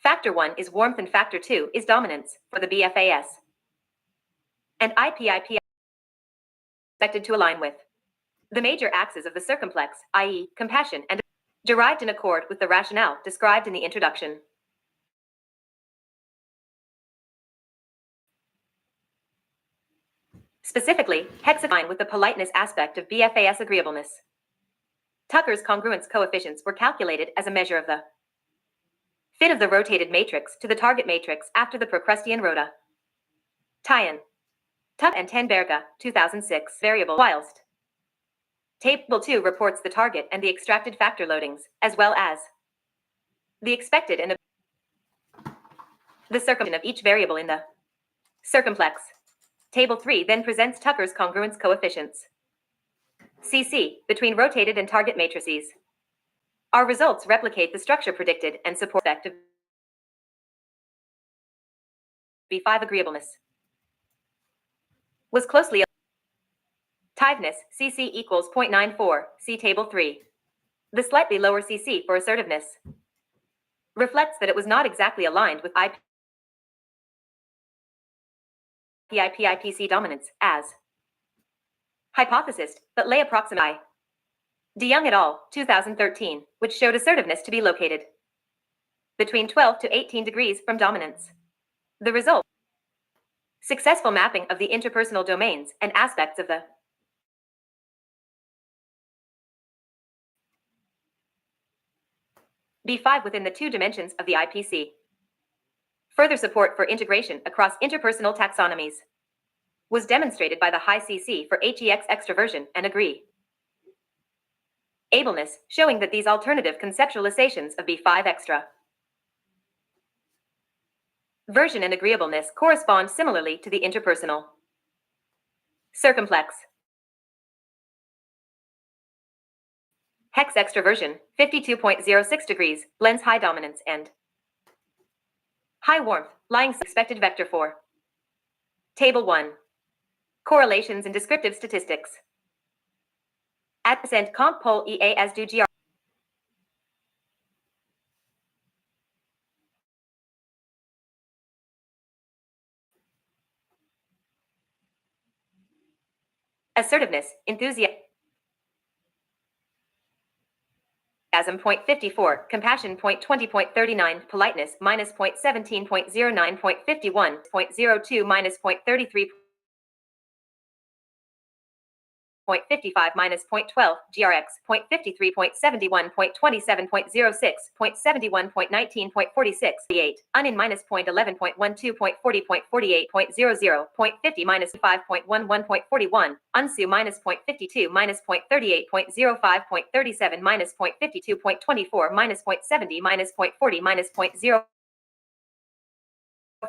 A: Factor 1 is warmth and Factor 2 is dominance for the BFAS. And IPIP expected to align with the major axes of the circumplex, i.e., compassion, and derived in accord with the rationale described in the introduction. Specifically, hexagon with the politeness aspect of BFAS agreeableness. Tucker's congruence coefficients were calculated as a measure of the fit of the rotated matrix to the target matrix after the Procrustean rota. Tyen, Tuck and Tenberga, 2006. Variable. Whilst Table 2 reports the target and the extracted factor loadings, as well as the expected and the circumvention of each variable in the circumplex. Table 3 then presents Tucker's congruence coefficients, CC, between rotated and target matrices. Our results replicate the structure predicted and support the effect of B5 agreeableness. Was closely tiveness, CC equals 0.94, see Table 3. The slightly lower CC for assertiveness reflects that it was not exactly aligned with the IP-IPC dominance as hypothesis, but lay approximate. DeYoung et al., 2013, which showed assertiveness to be located between 12 to 18 degrees from dominance. The result: successful mapping of the interpersonal domains and aspects of the B5 within the two dimensions of the IPC. Further support for integration across interpersonal taxonomies was demonstrated by the high CC for HEX extroversion and agree ableness, showing that these alternative conceptualizations of B5 extra version and agreeableness correspond similarly to the interpersonal circumplex. Hex extroversion, 52.06 degrees, blends high dominance and high warmth, lying expected vector 4. Table 1. Correlations and descriptive statistics. At percent comp pol EA as do GR. Assertiveness, enthusiasm. 0.54, compassion 0.20.39, politeness minus 0.17.09.51, 0.02 minus 0.55 minus 0.12, GRX 0.53.71.27.06, 0.71.19.46, 8, unin minus 0.11.12.40.48.00, 0.50 minus 5.11.41, unsu minus 0.52 minus 0.38.05.37 minus 0.52.24 minus 0.70 minus 0.40 minus 0.0.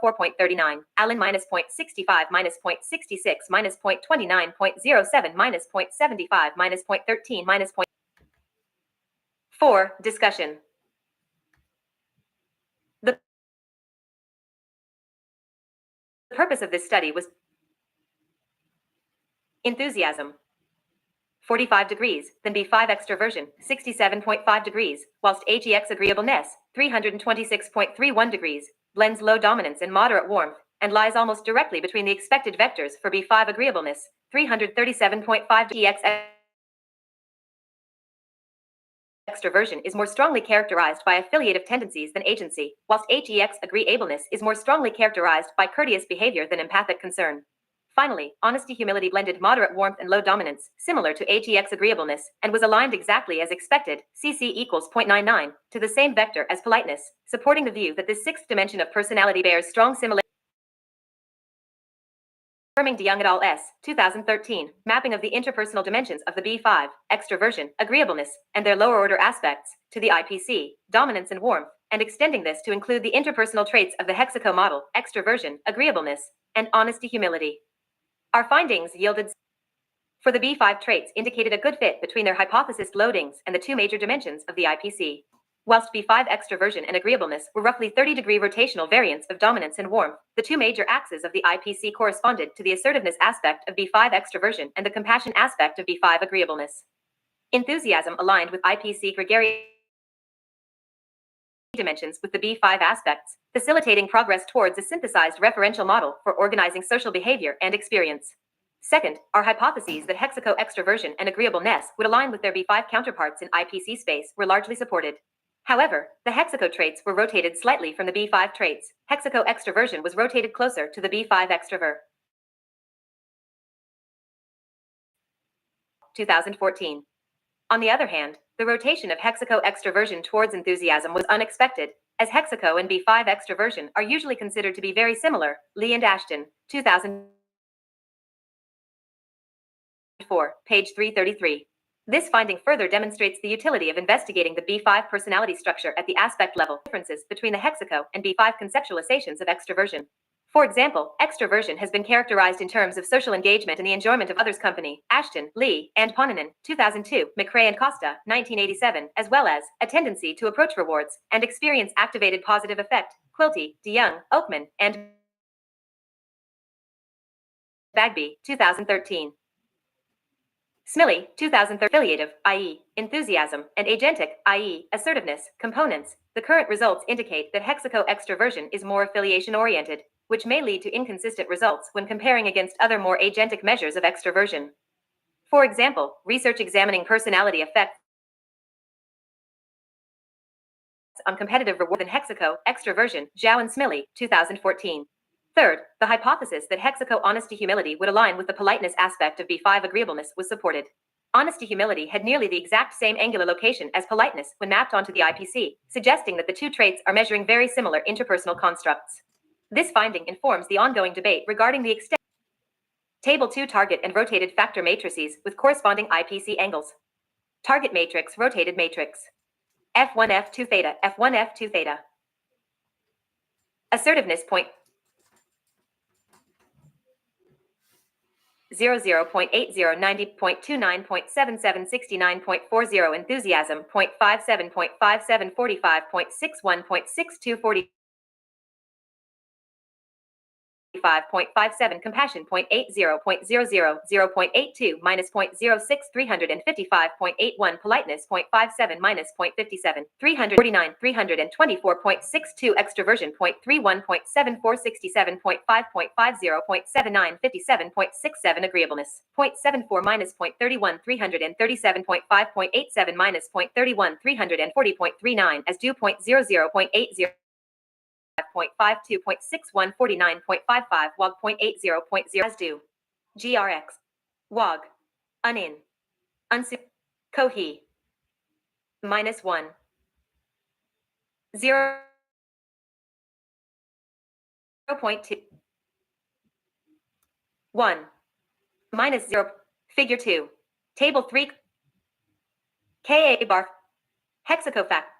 A: 4.39, Allen minus 0.65 minus 0.66 minus 0.29.07 minus 0.75 minus 0.13 minus 0.4. Discussion. The purpose of this study was enthusiasm, 45 degrees, then B5 extroversion, 67.5 degrees, whilst HEX agreeableness, 326.31 degrees, blends low dominance and moderate warmth, and lies almost directly between the expected vectors for B5 agreeableness, 337.5 HEX extroversion is more strongly characterized by affiliative tendencies than agency, whilst HEX agreeableness is more strongly characterized by courteous behavior than empathic concern. Finally, honesty humility blended moderate warmth and low dominance, similar to HEX agreeableness, and was aligned exactly as expected, CC equals 0.99, to the same vector as politeness, supporting the view that this sixth dimension of personality bears strong similarity. Confirming DeYoung et al. S. 2013, mapping of the interpersonal dimensions of the B5, extroversion, agreeableness, and their lower order aspects, to the IPC, dominance and warmth, and extending this to include the interpersonal traits of the Hexaco model, extroversion, agreeableness, and honesty humility. Our findings yielded for the B5 traits indicated a good fit between their hypothesis loadings and the two major dimensions of the IPC. Whilst B5 extroversion and agreeableness were roughly 30-degree rotational variants of dominance and warmth, the two major axes of the IPC corresponded to the assertiveness aspect of B5 extroversion and the compassion aspect of B5 agreeableness. Enthusiasm aligned with IPC gregarious dimensions with the B5 aspects, facilitating progress towards a synthesized referential model for organizing social behavior and experience. Second, our hypotheses that Hexaco extroversion and agreeableness would align with their B5 counterparts in IPC space were largely supported. However, the Hexaco traits were rotated slightly from the B5 traits. Hexaco extroversion was rotated closer to the B5 extrovert. 2014. On the other hand, the rotation of Hexaco extroversion towards enthusiasm was unexpected, as Hexaco and B5 extroversion are usually considered to be very similar. Lee and Ashton, 2004, page 333. This finding further demonstrates the utility of investigating the B5 personality structure at the aspect level, differences between the Hexaco and B5 conceptualizations of extroversion. For example, extroversion has been characterized in terms of social engagement and the enjoyment of others' company, Ashton, Lee, and Ponanen, 2002, McRae and Costa, 1987, as well as a tendency to approach rewards and experience activated positive effect, Quilty, DeYoung, Oakman, and Bagby, 2013. Smiley, 2003, affiliative, i.e., enthusiasm, and agentic, i.e., assertiveness, components. The current results indicate that Hexaco extroversion is more affiliation-oriented. which may lead to inconsistent results when comparing against other more agentic measures of extroversion. For example, research examining personality effects on competitive reward in Hexaco, Extroversion, Zhao and Smiley, 2014. Third, the hypothesis that Hexaco honesty-humility would align with the politeness aspect of B5 agreeableness was supported. Honesty-humility had nearly the exact same angular location as politeness when mapped onto the IPC, suggesting that the two traits are measuring very similar interpersonal constructs. This finding informs the ongoing debate regarding the extent. Table 2 target and rotated factor matrices with corresponding IPC angles. Target matrix, rotated matrix. F1 F2 theta, F1 F2 theta. Assertiveness point 00.8090.29.7769.40 enthusiasm 0.57.5745.61.6240 5.57 compassion 0.80 0.00 0.82 minus 0.06 355.81 politeness 0.57 minus 0.57 349 324.62 extroversion 0.31.74 67.5.50.79 57.67 agreeableness 0.74 minus 0.31 337.5.87 minus 0.31 340.39 as due 0.00.80 0.52.6149.55 WOG 0.80.0 as due. GRX. WOG. Unin. Unsu. Kohi. -1. 0.2. 1. -0. Figure 2. Table 3. Ka bar. Hexacofact.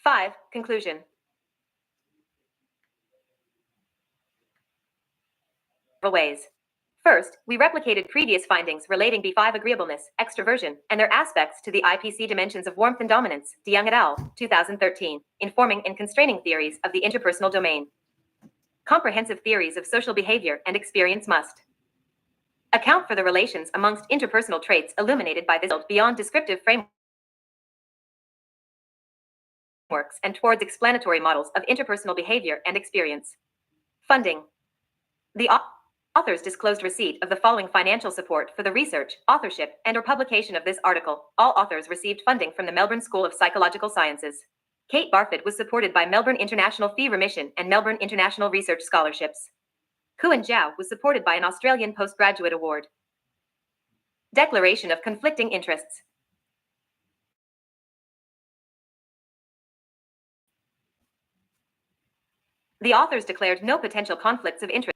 A: 5. Conclusion. Ways. First, we replicated previous findings relating B5 agreeableness, extroversion, and their aspects to the IPC dimensions of warmth and dominance, DeYoung et al., 2013, informing and constraining theories of the interpersonal domain. Comprehensive theories of social behavior and experience must account for the relations amongst interpersonal traits illuminated by this beyond descriptive frameworks and towards explanatory models of interpersonal behavior and experience. Funding. The authors disclosed receipt of the following financial support for the research, authorship, and/or publication of this article. All authors received funding from the Melbourne School of Psychological Sciences. Kate Barfoot was supported by Melbourne International Fee Remission and Melbourne International Research Scholarships. Kuan Zhao was supported by an Australian Postgraduate Award. Declaration of conflicting interests. The authors declared no potential conflicts of interest.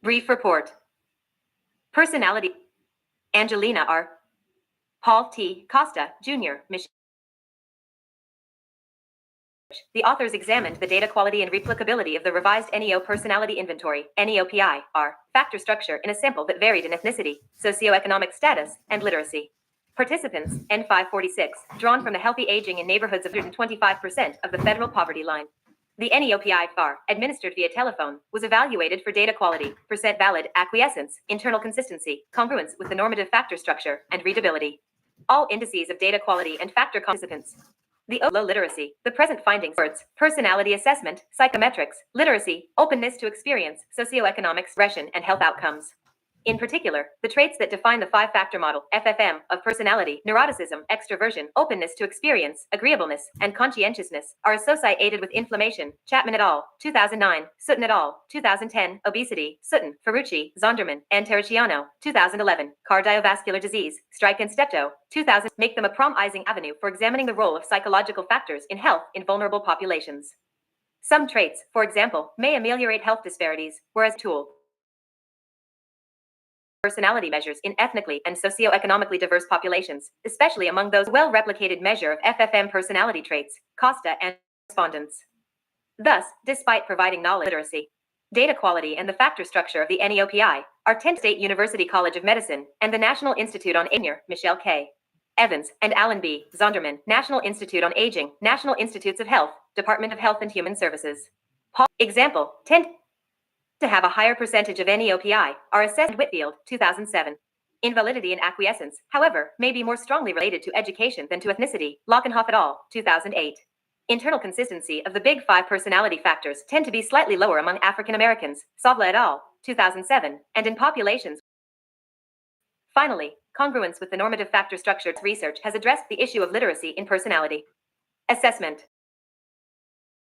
A: Brief report. Personality. Angelina R. Paul T. Costa, Jr., Mission. The authors examined the data quality and replicability of the revised NEO Personality Inventory, NEOPI-R, factor structure in a sample that varied in ethnicity, socioeconomic status, and literacy. Participants, N546, drawn from the healthy aging in neighborhoods of 125% of the federal poverty line. The NEOPI-FAR, administered via telephone, was evaluated for data quality, percent valid, acquiescence, internal consistency, congruence with the normative factor structure, and readability. All indices of data quality and factor participants. The low literacy, the present findings, words, personality assessment, psychometrics, literacy, openness to experience, socioeconomic expression, and health outcomes. In particular, the traits that define the five-factor model, FFM, of personality, neuroticism, extroversion, openness to experience, agreeableness, and conscientiousness, are associated with inflammation. Chapman et al., 2009, Sutton et al., 2010, obesity, Sutton, Ferrucci, Zonderman, and Terracciano, 2011, cardiovascular disease, Strike and Steptoe, 2000, make them a promising avenue for examining the role of psychological factors in health in vulnerable populations. Some traits, for example, may ameliorate health disparities, whereas tool personality measures in ethnically and socioeconomically diverse populations, especially among those well-replicated measure of FFM personality traits, Costa and respondents. Thus, despite providing knowledge literacy, data quality and the factor structure of the NEOPI, our 10th State University College of Medicine and the National Institute on Aging, Michelle K. Evans and Alan B. Zonderman, National Institute on Aging, National Institutes of Health, Department of Health and Human Services. Example, tend to have a higher percentage of NEOPI, are assessed Whitfield, 2007. Invalidity and acquiescence, however, may be more strongly related to education than to ethnicity, Lockenhoff et al., 2008. Internal consistency of the big five personality factors tend to be slightly lower among African Americans, Savla et al., 2007, and in populations. Finally, congruence with the normative factor structure research has addressed the issue of literacy in personality assessment.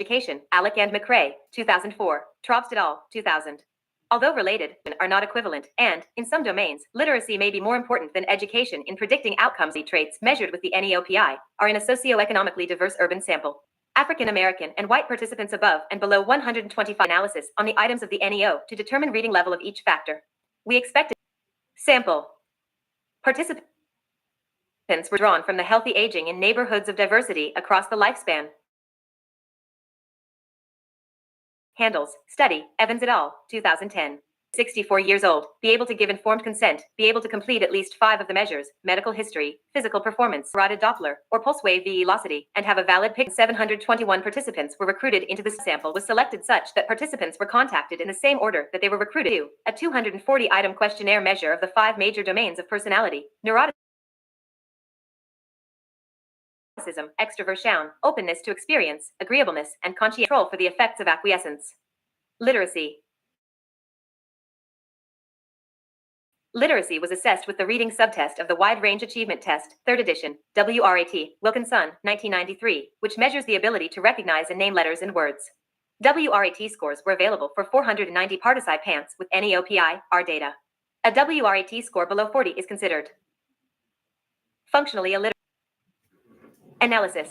A: Education, Alec and McRae, 2004, Trobst et al., 2000. Although related, are not equivalent, and, in some domains, literacy may be more important than education in predicting outcomes. Traits measured with the NEOPI are in a socioeconomically diverse urban sample. African American and white participants above and below 125 analysis on the items of the NEO to determine reading level of each factor. We expected sample participants were drawn from the healthy aging in neighborhoods of diversity across the lifespan. Handles, study, Evans et al., 2010. 64 years old, be able to give informed consent, be able to complete at least 5 of the measures, medical history, physical performance, carotid Doppler, or pulse wave velocity, and have a valid PIC. 721 participants were recruited into the sample was selected such that participants were contacted in the same order that they were recruited to. A 240-item questionnaire measure of the 5 major domains of personality, neuroticism, extroversion, openness to experience, agreeableness, and conscientious control for the effects of acquiescence. Literacy. Literacy was assessed with the reading subtest of the Wide Range Achievement Test, 3rd edition, WRAT, Wilkinson, 1993, which measures the ability to recognize and name letters and words. WRAT scores were available for 490 participants with NEOPI, R data. A WRAT score below 40 is considered functionally illiterate. Analysis.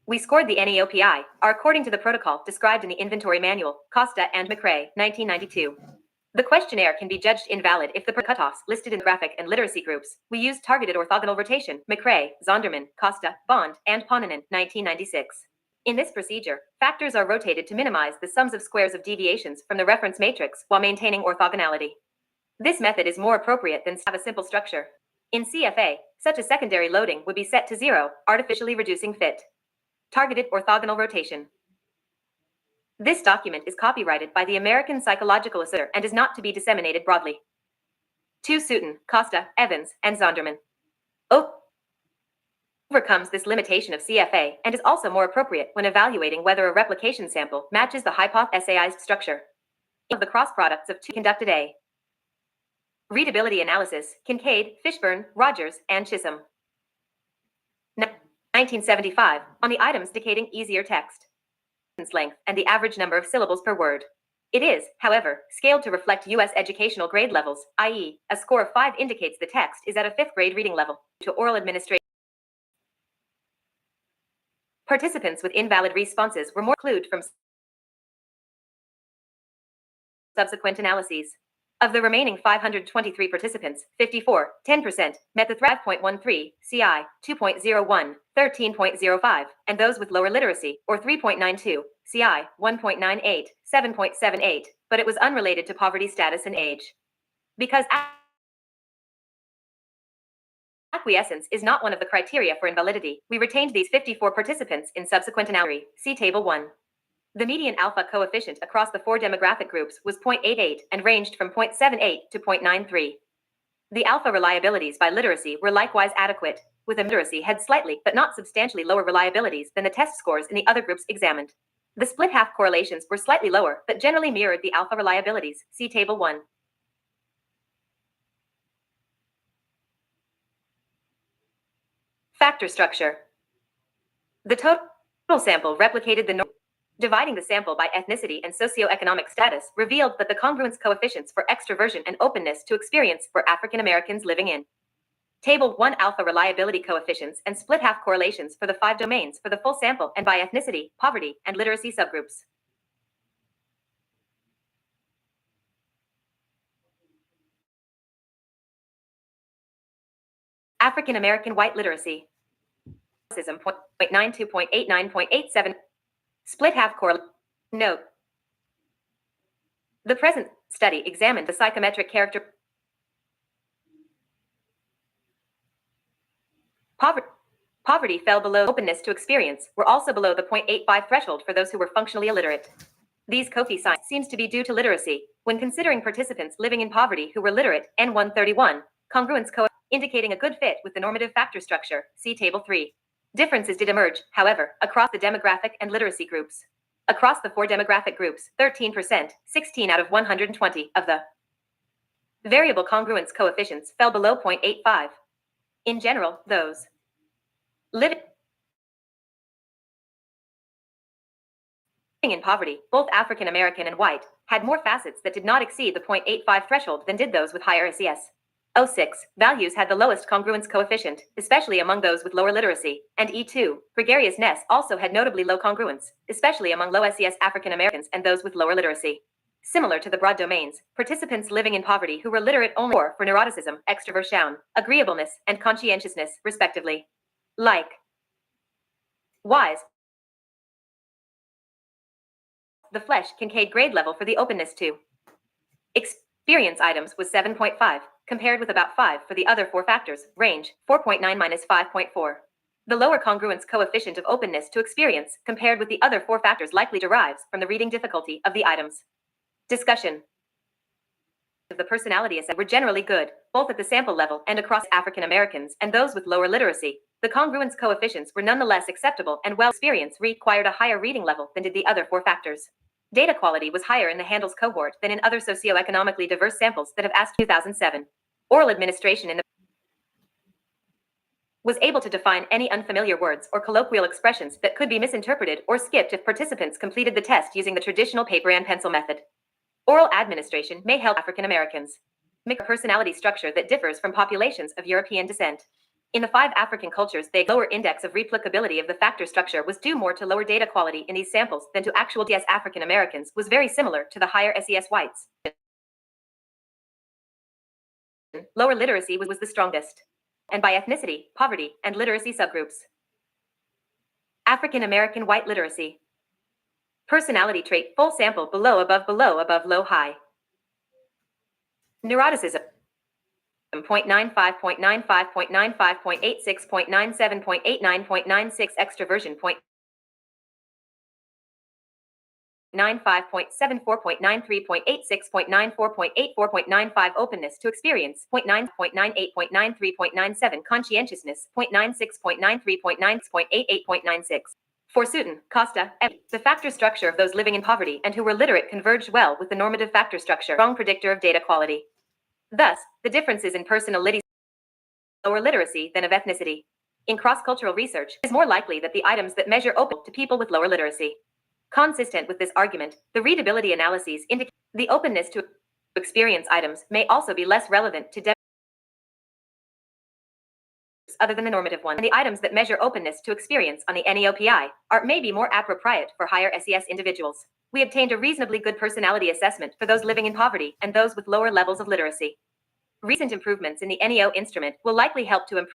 A: We scored the NEOPI, are according to the protocol described in the inventory manual, Costa and McRae, 1992. The questionnaire can be judged invalid if the cutoffs listed in graphic and literacy groups. We used targeted orthogonal rotation, McRae, Zonderman, Costa, Bond, and Ponanen, 1996. In this procedure, factors are rotated to minimize the sums of squares of deviations from the reference matrix while maintaining orthogonality. This method is more appropriate than have a simple structure. In CFA, such a secondary loading would be set to 0, artificially reducing fit. Targeted orthogonal rotation. This document is copyrighted by the American Psychological Association and is not to be disseminated broadly. 2. Sutton, Costa, Evans, and Zonderman. Overcomes this limitation of CFA and is also more appropriate when evaluating whether a replication sample matches the hypothesized structure of the cross products of 2 conducted A. Readability analysis, Kincaid, Fishburne, Rogers, and Chisholm. 1975, on the items indicating easier text length and the average number of syllables per word. It is, however, scaled to reflect U.S. educational grade levels, i.e., a score of 5 indicates the text is at a 5th grade reading level. To oral administration. Participants with invalid responses were more clued from subsequent analyses. Of the remaining 523 participants, 54, 10%, met the 5.13, CI, 2.01, 13.05, and those with lower literacy, or 3.92, CI, 1.98, 7.78, but it was unrelated to poverty status and age. Because acquiescence is not one of the criteria for invalidity, we retained these 54 participants in subsequent analysis. See Table 1. The median alpha coefficient across the 4 demographic groups was 0.88 and ranged from 0.78 to 0.93. The alpha reliabilities by literacy were likewise adequate. with illiteracy had slightly but not substantially lower reliabilities than the test scores in the other groups examined. The split half correlations were slightly lower, but generally mirrored the alpha reliabilities. See Table 1. Factor structure. The total sample replicated the norm. Dividing the sample by ethnicity and socioeconomic status revealed that the congruence coefficients for extroversion and openness to experience for African Americans living in Table 1 alpha reliability coefficients and split half correlations for the 5 domains for the full sample and by ethnicity, poverty, and literacy subgroups. African American white literacy. 0.92.89.87. Split half correlation. Note. The present study examined the psychometric character. Poverty fell below openness to experience, were also below the 0.85 threshold for those who were functionally illiterate. These coefficients seems to be due to literacy. When considering participants living in poverty who were literate, N131, congruence indicating a good fit with the normative factor structure, see Table 3. Differences did emerge, however, across the demographic and literacy groups. Across the 4 demographic groups, 13%, 16 out of 120 of the variable congruence coefficients fell below 0.85. In general, those living in poverty, both African American and white, had more facets that did not exceed the 0.85 threshold than did those with higher SES. 06 values had the lowest congruence coefficient, especially among those with lower literacy, and E2 gregariousness also had notably low congruence, especially among low SES African Americans and those with lower literacy. Similar to the broad domains, participants living in poverty who were literate only for neuroticism, extroversion, agreeableness, and conscientiousness, respectively. Likewise, the Flesch Kincaid grade level for the openness to experience items was 7.5, compared with about 5 for the other 4 factors, range 4.9 minus 5.4. The lower congruence coefficient of openness to experience, compared with the other 4 factors, likely derives from the reading difficulty of the items. Discussion of the personality assessment were generally good, both at the sample level and across African Americans and those with lower literacy. The congruence coefficients were nonetheless acceptable, and well experience required a higher reading level than did the other 4 factors. Data quality was higher in the Handles cohort than in other socioeconomically diverse samples that have asked 2007. Oral administration in the was able to define any unfamiliar words or colloquial expressions that could be misinterpreted or skipped if participants completed the test using the traditional paper and pencil method. Oral administration may help African Americans make a personality structure that differs from populations of European descent. In the 5 African cultures, the lower index of replicability of the factor structure was due more to lower data quality in these samples than to actual SES African Americans, was very similar to the higher SES whites. Lower literacy was the strongest, and by ethnicity, poverty, and literacy subgroups. African American white literacy. Personality trait, full sample, below, above, low, high. Neuroticism. 0.95, 0.95, 0.95, 0.86, 0.97, 0.89, 0.96. Extroversion. 0.95, 0.74, 0.93, 0.86, 0.94, 0.84, 0.95. Openness to experience. 0.9, 0.98, 0.93, 0.97. Conscientiousness. 0.96, 0.93, 0.9, 0.88, 0.96. For Sutton, Costa, the factor structure of those living in poverty and who were literate converged well with the normative factor structure, strong predictor of data quality. Thus, the differences in personality lower literacy than of ethnicity. In cross-cultural research, it is more likely that the items that measure open to people with lower literacy. Consistent with this argument, the readability analyses indicate the openness to experience items may also be less relevant to other than the normative one, and the items that measure openness to experience on the NEOPI are maybe more appropriate for higher SES individuals. We obtained a reasonably good personality assessment for those living in poverty and those with lower levels of literacy. Recent improvements in the NEO instrument will likely help to improve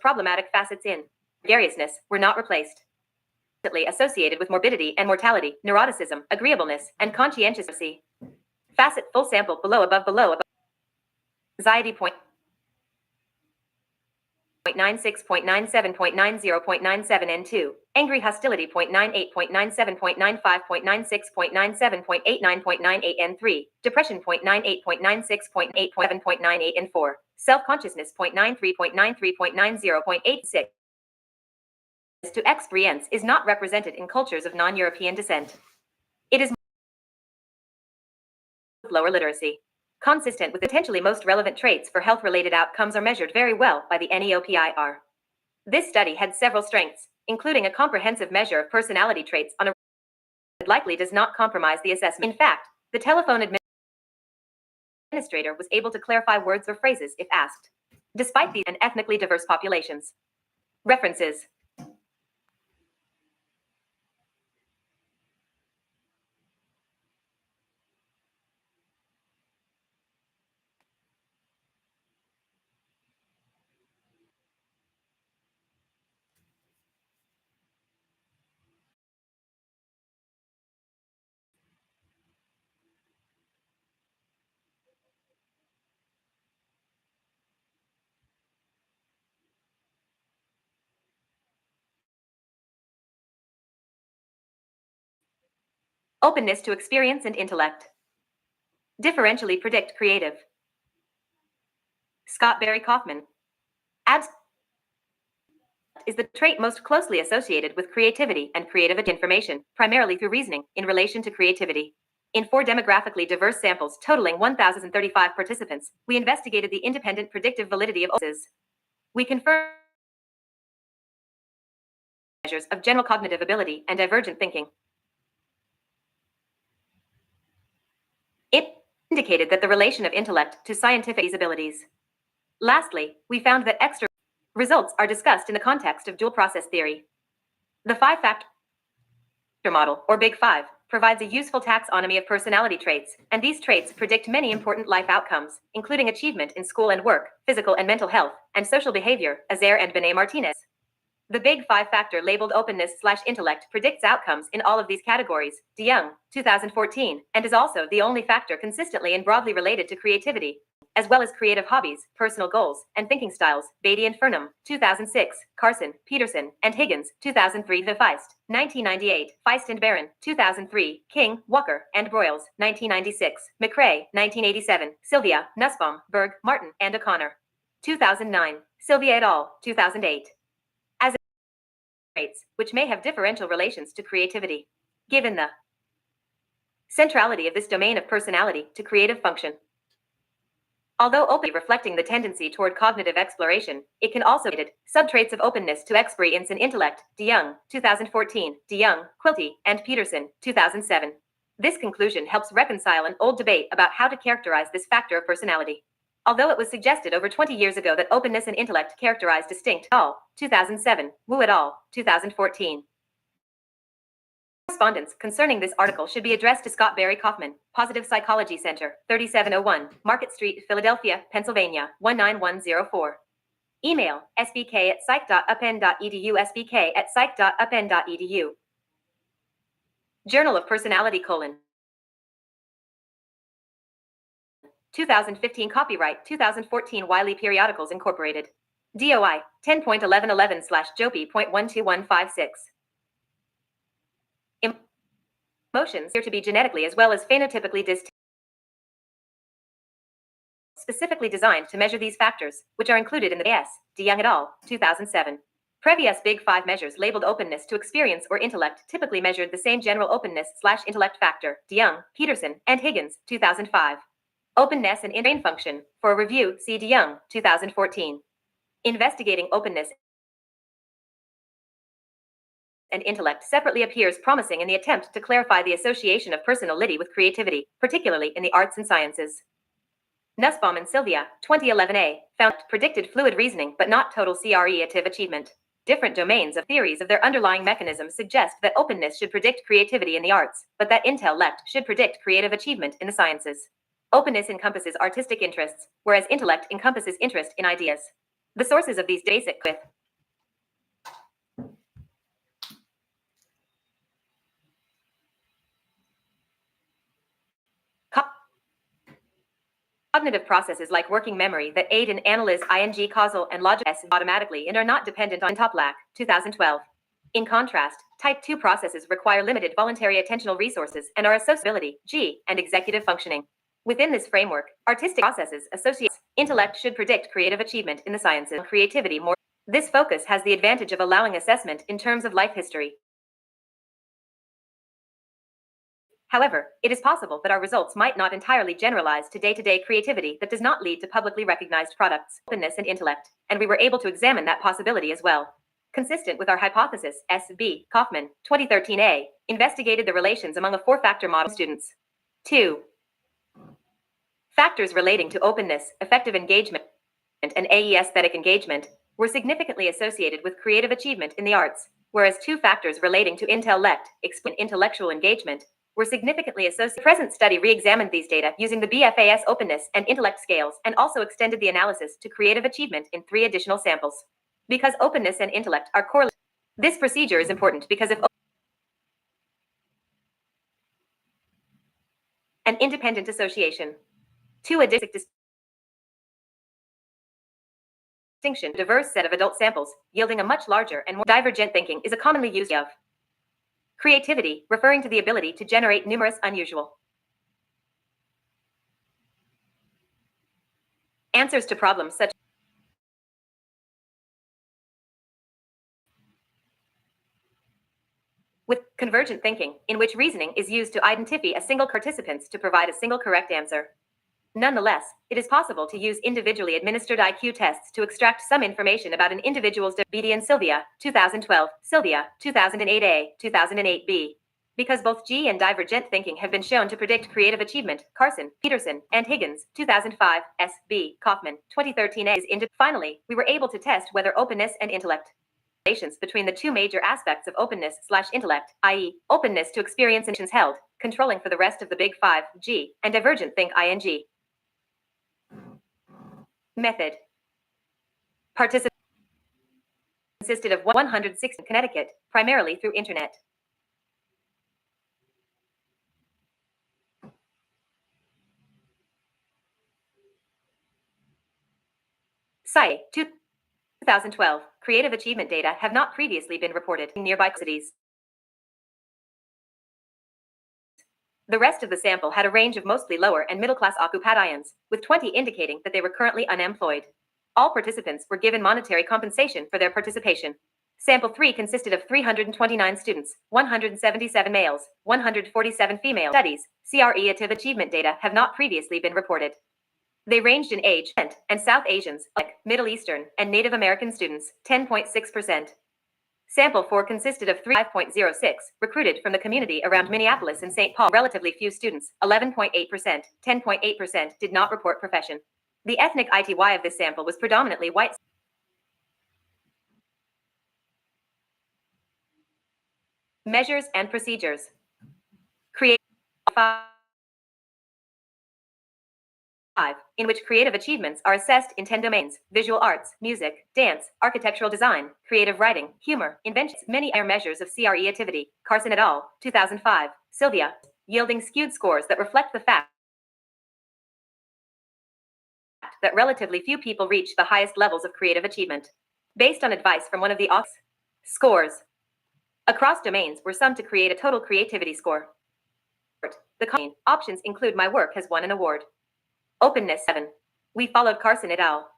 A: problematic facets in gregariousness were not replaced. Associated with morbidity and mortality, neuroticism, agreeableness, and conscientiousness. Facet full sample below, above, anxiety point. 0.96.97.90.97 N2. Angry hostility 0.98.97.95.96.97.89.98 N3. Depression 0.98.96.8.7.98 N4. Self-consciousness 0.93.93.90.86 to experience is not represented in cultures of non-European descent. It is lower literacy. Consistent with potentially most relevant traits for health-related outcomes are measured very well by the NEOPIR. This study had several strengths, including a comprehensive measure of personality traits on a that likely does not compromise the assessment. In fact, the telephone administrator was able to clarify words or phrases if asked, despite these and ethnically diverse populations. References. Openness to experience and intellect. Differentially predict creative. Scott Barry Kaufman. Abs is the trait most closely associated with creativity and creative information, primarily through reasoning, in relation to creativity. In 4 demographically diverse samples totaling 1,035 participants, we investigated the independent predictive validity of openness. We confirmed measures of general cognitive ability and divergent thinking. It indicated that the relation of intellect to scientific abilities. Lastly, we found that extra results are discussed in the context of dual process theory. The 5-factor model, or Big Five, provides a useful taxonomy of personality traits, and these traits predict many important life outcomes, including achievement in school and work, physical and mental health, and social behavior, Azaire and Benet Martinez. The Big Five factor labeled openness/intellect predicts outcomes in all of these categories, DeYoung, 2014, and is also the only factor consistently and broadly related to creativity, as well as creative hobbies, personal goals, and thinking styles, Beatty and Furnham, 2006, Carson, Peterson, and Higgins, 2003, The Feist, 1998, Feist and Barron, 2003, King, Walker, and Broyles, 1996, McRae, 1987, Sylvia, Nussbaum, Berg, Martin, and O'Connor, 2009, Sylvia et al., 2008. As traits, which may have differential relations to creativity, given the centrality of this domain of personality to creative function. Although openly reflecting the tendency toward cognitive exploration, it can also be subtraits of openness to experience and intellect, DeYoung, 2014, DeYoung, Quilty, and Peterson, 2007. This conclusion helps reconcile an old debate about how to characterize this factor of personality. Although it was suggested over 20 years ago that openness and intellect characterize distinct, al. 2007, Wu et al., 2014. Correspondence concerning this article should be addressed to Scott Barry Kaufman, Positive Psychology Center, 3701, Market Street, Philadelphia, Pennsylvania, 19104. Email, sbk@psych.upenn.edu, sbk@psych.upenn.edu. Journal of Personality, 2015, copyright 2014 Wiley Periodicals Incorporated. DOI 10.1111/Jopi.12156. Emotions appear to be genetically as well as phenotypically distinct, specifically designed to measure these factors, which are included in the DeYoung et al., 2007. Previous Big Five measures labeled openness to experience or intellect typically measured the same general openness/intellect factor, DeYoung, Peterson, and Higgins, 2005. Openness and brain function, for a review, see DeYoung, 2014. Investigating openness and intellect separately appears promising in the attempt to clarify the association of personality with creativity, particularly in the arts and sciences. Nussbaum and Sylvia, 2011a, found predicted fluid reasoning but not total creative achievement. Different domains of theories of their underlying mechanisms suggest that openness should predict creativity in the arts, but that intellect should predict creative achievement in the sciences. Openness encompasses artistic interests, whereas intellect encompasses interest in ideas. The sources of these basic with Cognitive processes like working memory that aid in analyze ing causal and logic automatically and are not dependent on Toplak, 2012. In contrast, type 2 processes require limited voluntary attentional resources and are associability, G, and executive functioning. Within this framework, artistic processes associate intellect should predict creative achievement in the sciences and creativity more. This focus has the advantage of allowing assessment in terms of life history. However, it is possible that our results might not entirely generalize to day-to-day creativity that does not lead to publicly recognized products, openness, and intellect, and we were able to examine that possibility as well. Consistent with our hypothesis, S.B. Kaufman, 2013a, investigated the relations among a four-factor model of students. 2. Factors relating to openness, effective engagement, and AE aesthetic engagement were significantly associated with creative achievement in the arts, whereas 2 factors relating to intellect, intellectual engagement, were significantly associated. The present study re-examined these data using the BFAS openness and intellect scales and also extended the analysis to creative achievement in 3 additional samples. Because openness and intellect are correlated, this procedure is important because if an independent association, 2 additional distinction, diverse set of adult samples, yielding a much larger and more divergent thinking is a commonly used of creativity, referring to the ability to generate numerous unusual answers to problems such with convergent thinking, in which reasoning is used to identify a single participants to provide a single correct answer. Nonetheless, it is possible to use individually administered IQ tests to extract some information about an individual's Beatty and Sylvia, 2012, Sylvia, 2008a, 2008b. Because both G and divergent thinking have been shown to predict creative achievement, Carson, Peterson, and Higgins, 2005, S.B. Kaufman, 2013a is Finally, we were able to test whether openness and intellect relations between the 2 major aspects of openness/intellect, i.e., openness to experience and held, controlling for the rest of the big 5, G, and divergent think ing. Method. Participants consisted of 106 in Connecticut, primarily through internet. Site 2012. Creative achievement data have not previously been reported in nearby cities. The rest of the sample had a range of mostly lower and middle-class occupatians, with 20 indicating that they were currently unemployed. All participants were given monetary compensation for their participation. Sample 3 consisted of 329 students, 177 males, 147 female. Studies, CRE-ative achievement data have not previously been reported. They ranged in age, and South Asians, like Middle Eastern, and Native American students, 10.6%. Sample 4 consisted of 5.06, recruited from the community around Minneapolis and St. Paul. Relatively few students, 11.8%, 10.8% did not report profession. The ethnic ITY of this sample was predominantly white. Measures and procedures. Create 5, in which creative achievements are assessed in 10 domains: visual arts, music, dance, architectural design, creative writing, humor, inventions. Many are measures of CRE-ativity. Carson et al., 2005, Sylvia, yielding skewed scores that reflect the fact that relatively few people reach the highest levels of creative achievement. Based on advice from one of the scores across domains were summed to create a total creativity score. The options include my work has won an award. Openness 7. We followed Carson et al.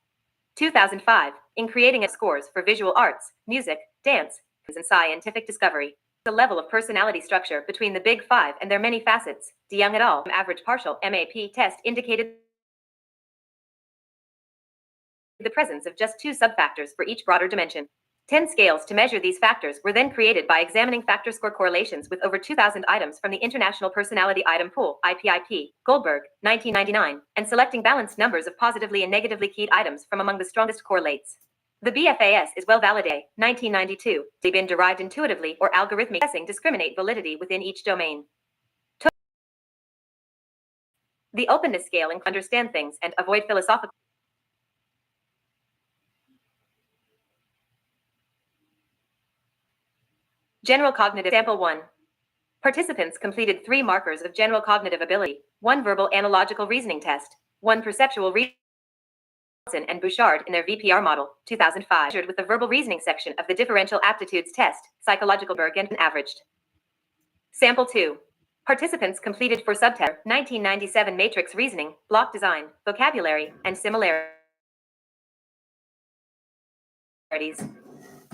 A: 2005 in creating a scores for visual arts, music, dance, and scientific discovery. The level of personality structure between the big 5 and their many facets. DeYoung et al. Average partial MAP test indicated the presence of just 2 subfactors for each broader dimension. 10 scales to measure these factors were then created by examining factor score correlations with over 2,000 items from the International Personality Item Pool, IPIP, Goldberg, 1999, and selecting balanced numbers of positively and negatively keyed items from among the strongest correlates. The BFAS is well validated, 1992, they've been derived intuitively or algorithmic guessing discriminate validity within each domain. The openness scale and understand things and avoid philosophical. General cognitive sample 1. Participants completed 3 markers of general cognitive ability, 1 verbal analogical reasoning test, 1 perceptual reasoning and Bouchard in their VPR model, 2005, measured with the verbal reasoning section of the differential aptitudes test, psychological Berg and averaged. Sample 2. Participants completed for subtest 1997 matrix reasoning, block design, vocabulary, and similarities.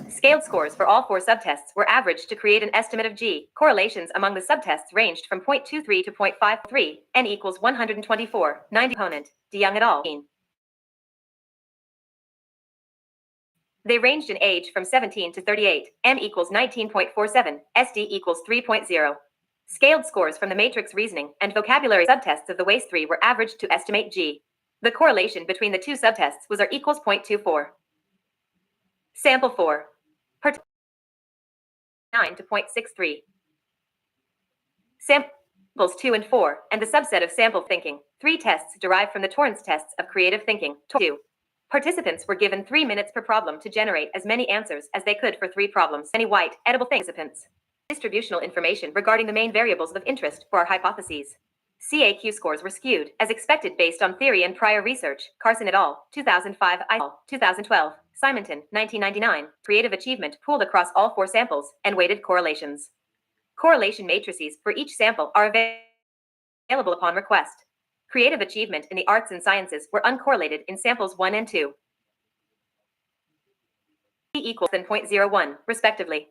A: Scaled scores for all 4 subtests were averaged to create an estimate of G. Correlations among the subtests ranged from 0.23 to 0.53, n equals 124, 90 opponent, DeYoung et al. They ranged in age from 17 to 38, M equals 19.47, SD equals 3.0. Scaled scores from the matrix reasoning and vocabulary subtests of the WACE 3 were averaged to estimate G. The correlation between the 2 subtests was R equals 0.24. Sample 4. 9 to 0.63. Samples 2 and 4, and the subset of sample thinking. 3 tests derived from the Torrance tests of creative thinking. 2. Participants were given 3 minutes per problem to generate as many answers as they could for 3 problems. Any white, edible participants. Distributional information regarding the main variables of interest for our hypotheses. CAQ scores were skewed, as expected based on theory and prior research. Carson et al., 2005, et al., 2012, Simonton, 1999. Creative achievement pooled across all 4 samples, and weighted correlations. Correlation matrices for each sample are available upon request. Creative achievement in the arts and sciences were uncorrelated in samples 1 and 2. P equals than 0.01, respectively.